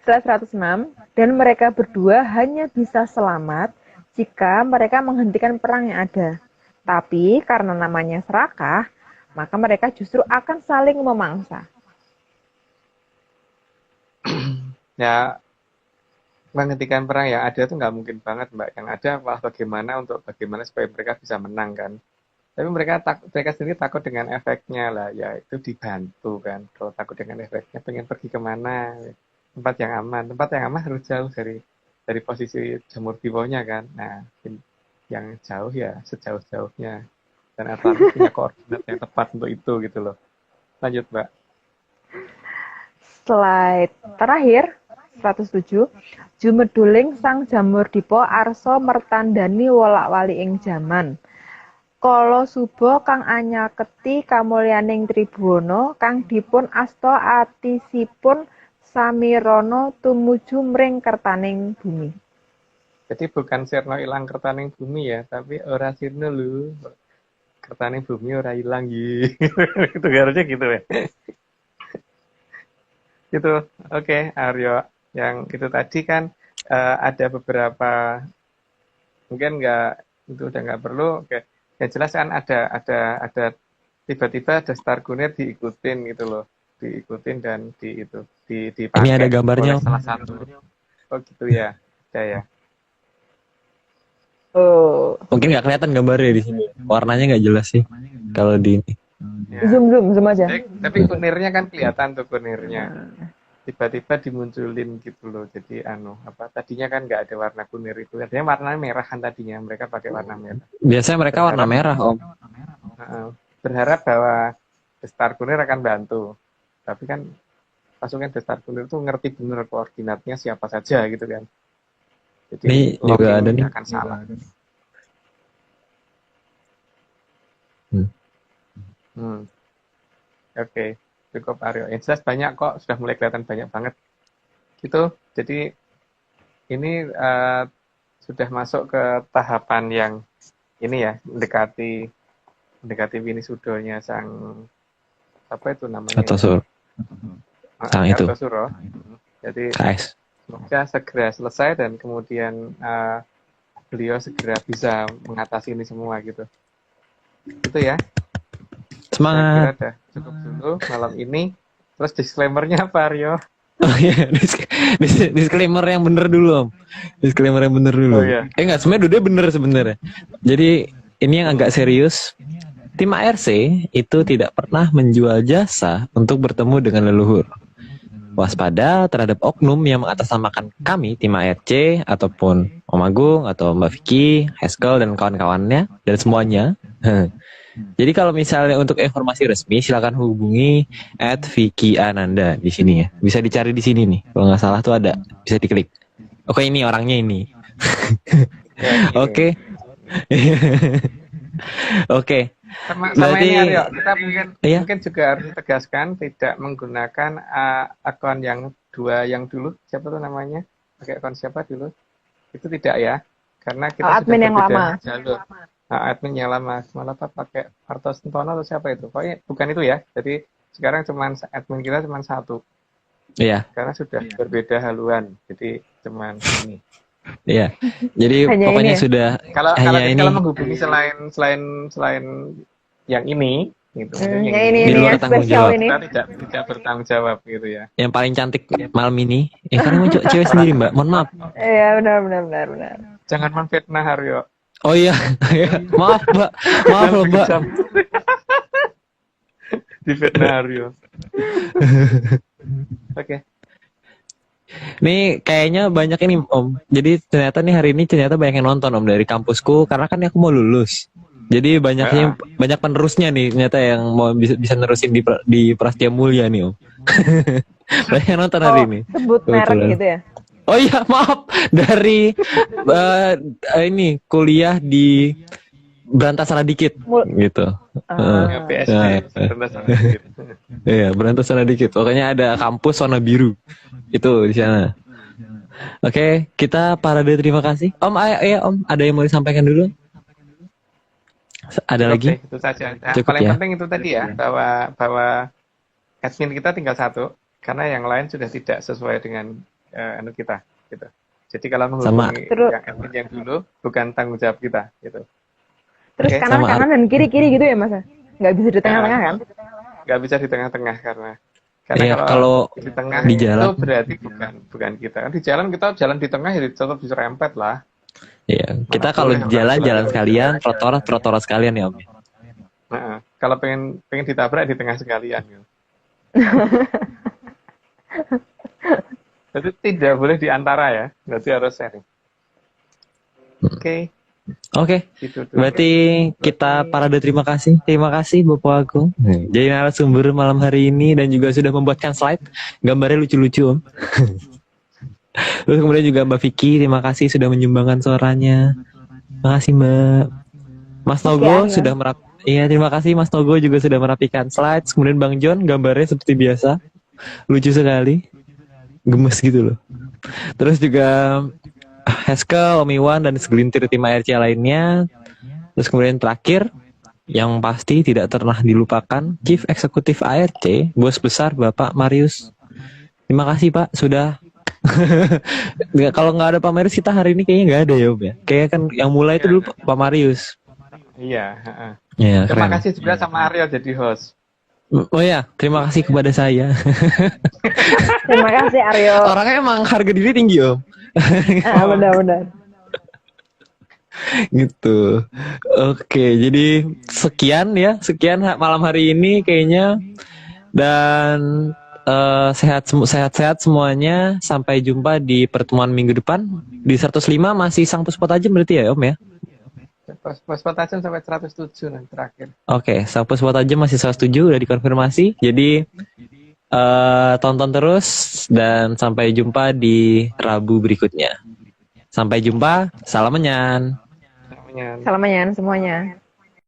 106, dan mereka berdua hanya bisa selamat jika mereka menghentikan perang yang ada. Tapi karena namanya serakah, maka mereka justru akan saling memangsa. Ya, menghentikan perang yang ada itu nggak mungkin banget, Mbak. Yang ada malah bagaimana supaya mereka bisa menang kan. Tapi mereka sendiri takut dengan efeknya lah, ya itu dibantu kan. Kalau takut dengan efeknya, pengen pergi kemana, tempat yang aman harus jauh dari posisi jamur tiwonnya kan. Nah, yang jauh ya sejauh-jauhnya. Dan Atlantis punya koordinat yang tepat untuk itu gitu loh. Lanjut, Mbak. Slide terakhir 107. Jumeduling sang jamur dipa arsa mertandani wolak-wali ing jaman. Kala suba kang anyaketi kamulyaning Tribhuwana kang dipun asta atisipun samirana tumuju mring kertaning bumi. Jadi bukan sirna ilang kertaning bumi ya, tapi ora sirna lho. Kertaning bumi ora ilang gitu. Itu harusnya gitu ya. Gitu. Oke, Aryo. Yang itu tadi kan ada beberapa, mungkin itu udah nggak perlu. Oke. Ya jelas kan ada tiba-tiba ada star kunir diikutin gitu loh, diikutin dan dipakai. Ini ada gambarnya. Salah satu. Oh gitu ya, ya. Oh. Mungkin nggak kelihatan gambarnya di sini. Warnanya nggak jelas sih kalau di ini. Ya. Zoom aja. Tapi kunirnya kan kelihatan tuh kunirnya. Tiba-tiba dimunculin gitu loh. Jadi tadinya kan nggak ada warna kunir itu. Artinya warnanya merah kan tadinya. Mereka pakai warna merah. Biasanya mereka warna merah, Om. Berharap bahwa star kunir akan bantu. Tapi kan pasukan star kunir itu ngerti bener koordinatnya siapa saja gitu kan. Jadi ini juga ada nih. Akan salah. Oke. Cukup Aryo. Yang jelas banyak kok, sudah mulai kelihatan banyak banget. Gitu. Jadi ini sudah masuk ke tahapan yang ini ya, mendekati Winisudonya sang apa itu namanya? Kartosuro. Sang itu. Kartosuro. Jadi KS. semoga segera selesai dan kemudian beliau segera bisa mengatasi ini semua gitu. Itu ya. Semangat. Saya kira udah cukup dulu malam ini. Terus disclaimer-nya apa, Aryo? Oh iya, disclaimer yang bener dulu, Om. Disclaimer yang bener dulu. Oh, iya. Enggak, sebenarnya dua bener sebenarnya. Jadi ini yang agak serius. Tim ARC itu tidak pernah menjual jasa untuk bertemu dengan leluhur. Waspada terhadap oknum yang mengatasnamakan kami, tim ARC, ataupun Om Agung, atau Mbak Vicky, Haskell, dan kawan-kawannya, dan semuanya. Jadi kalau misalnya untuk informasi resmi, silakan hubungi @Vicky_Ananda di sini ya. Bisa dicari di sini nih. Kalau nggak salah tuh ada. Bisa diklik. Oke, ini orangnya ini. Oke. Oke. Sama Berarti, ini Aryo, kita iya? mungkin juga harus ditegaskan tidak menggunakan akun yang dua yang dulu. Siapa tuh namanya? Pakai akun siapa dulu? Itu tidak ya. Karena kita admin yang lama. Jalur. Admin yang lama. Malah pakai Arto Sentono atau siapa itu? Pokoknya bukan itu ya. Jadi sekarang admin kita cuma satu. Iya. Karena sudah berbeda haluan. Jadi cuma ini. Iya. Jadi hanya pokoknya ini ya? sudah Kalau hanya ini. kalau menghubungi selain yang ini gitu. Yang ini Di luar yang tanggung spesial jawab. ini. Kita tidak bertanggung jawab gitu ya. Yang paling cantik malam ini. Karena mau cewek sendiri, Mbak. Mohon maaf. Iya, benar. Jangan menfitnah Aryo. Oh iya. Maaf, Mbak. Maaf loh, Mbak. Difitnah Aryo. Oke. Nih kayaknya banyak ini, Om. Jadi ternyata nih hari ini banyak yang nonton, Om, dari kampusku karena kan aku mau lulus. Jadi banyak penerusnya nih ternyata yang mau bisa nerusin di Prasetya Mulia nih, Om. Banyak yang nonton hari ini. Sebut merek gitu ya. Oh iya, maaf. Dari ini kuliah di Berantasana Dikit gitu. PSD Berantasana Dikit. Iya, Berantasana Dikit. Pokoknya ada kampus warna biru. Itu di sana. Oke, kita parade terima kasih. Om, Om, ada yang mau disampaikan dulu? Ada lagi? Itu saja. Nah, Cukup paling ya? penting itu tadi ya, bahwa admin kita tinggal satu karena yang lain sudah tidak sesuai dengan kita gitu. Jadi kalau menghubungi yang admin yang dulu bukan tanggung jawab kita gitu. Terus kanan dan kiri gitu ya, Mas? Nggak bisa di tengah-tengah kan? Nggak bisa di tengah-tengah karena kalau di tengah di jalan itu berarti bukan kita. Kan di jalan kita jalan di tengah jadi tetap diserempet lah. Iya, kita kalau jalan sekalian, trotoar sekalian ya, Om. kalau pengen ditabrak di tengah sekalian gitu. Jadi tidak boleh di antara ya, berarti harus sharing. Oke. Oke, Gitu dulu. berarti kita parade terima kasih. Terima kasih Bapak Agung. Jadi narasumber malam hari ini dan juga sudah membuatkan slide. Gambarnya lucu-lucu Om. Terus kemudian juga Mbak Vicky, terima kasih sudah menyumbangkan suaranya. Terima kasih Mbak. Mas Togo sudah Iya, terima kasih Mas Togo juga sudah merapikan slide. Kemudian Bang John, gambarnya seperti biasa. Lucu sekali. Gemes gitu loh. Terus juga Haskell, Om Iwan, dan segelintir tim ARC lainnya. Terus kemudian terakhir, yang pasti tidak pernah dilupakan, Chief Eksekutif ARC, Bos Besar Bapak Marius. Terima kasih Pak, sudah. Kalau nggak ada Pak Marius, kita hari ini kayaknya nggak ada ya Om ya. Kayaknya kan yang mulai itu dulu Pak Marius. Iya. Ya, Terima keren. kasih juga sama Aryo jadi host. Oh ya, terima kasih kepada saya. Terima kasih Aryo. Orangnya emang harga diri tinggi Om. Benar-benar. Gitu. Oke, jadi sekian malam hari ini kayaknya, dan sehat-sehat semuanya. Sampai jumpa di pertemuan minggu depan. Di 105 masih Sang Puspot aja berarti ya Om ya. Puspot aja sampai 107 nanti terakhir. Oke, Sang Puspot aja masih 107 udah dikonfirmasi. Jadi tonton terus dan sampai jumpa di Rabu berikutnya. Sampai jumpa, salam menyan. Salam menyan semuanya.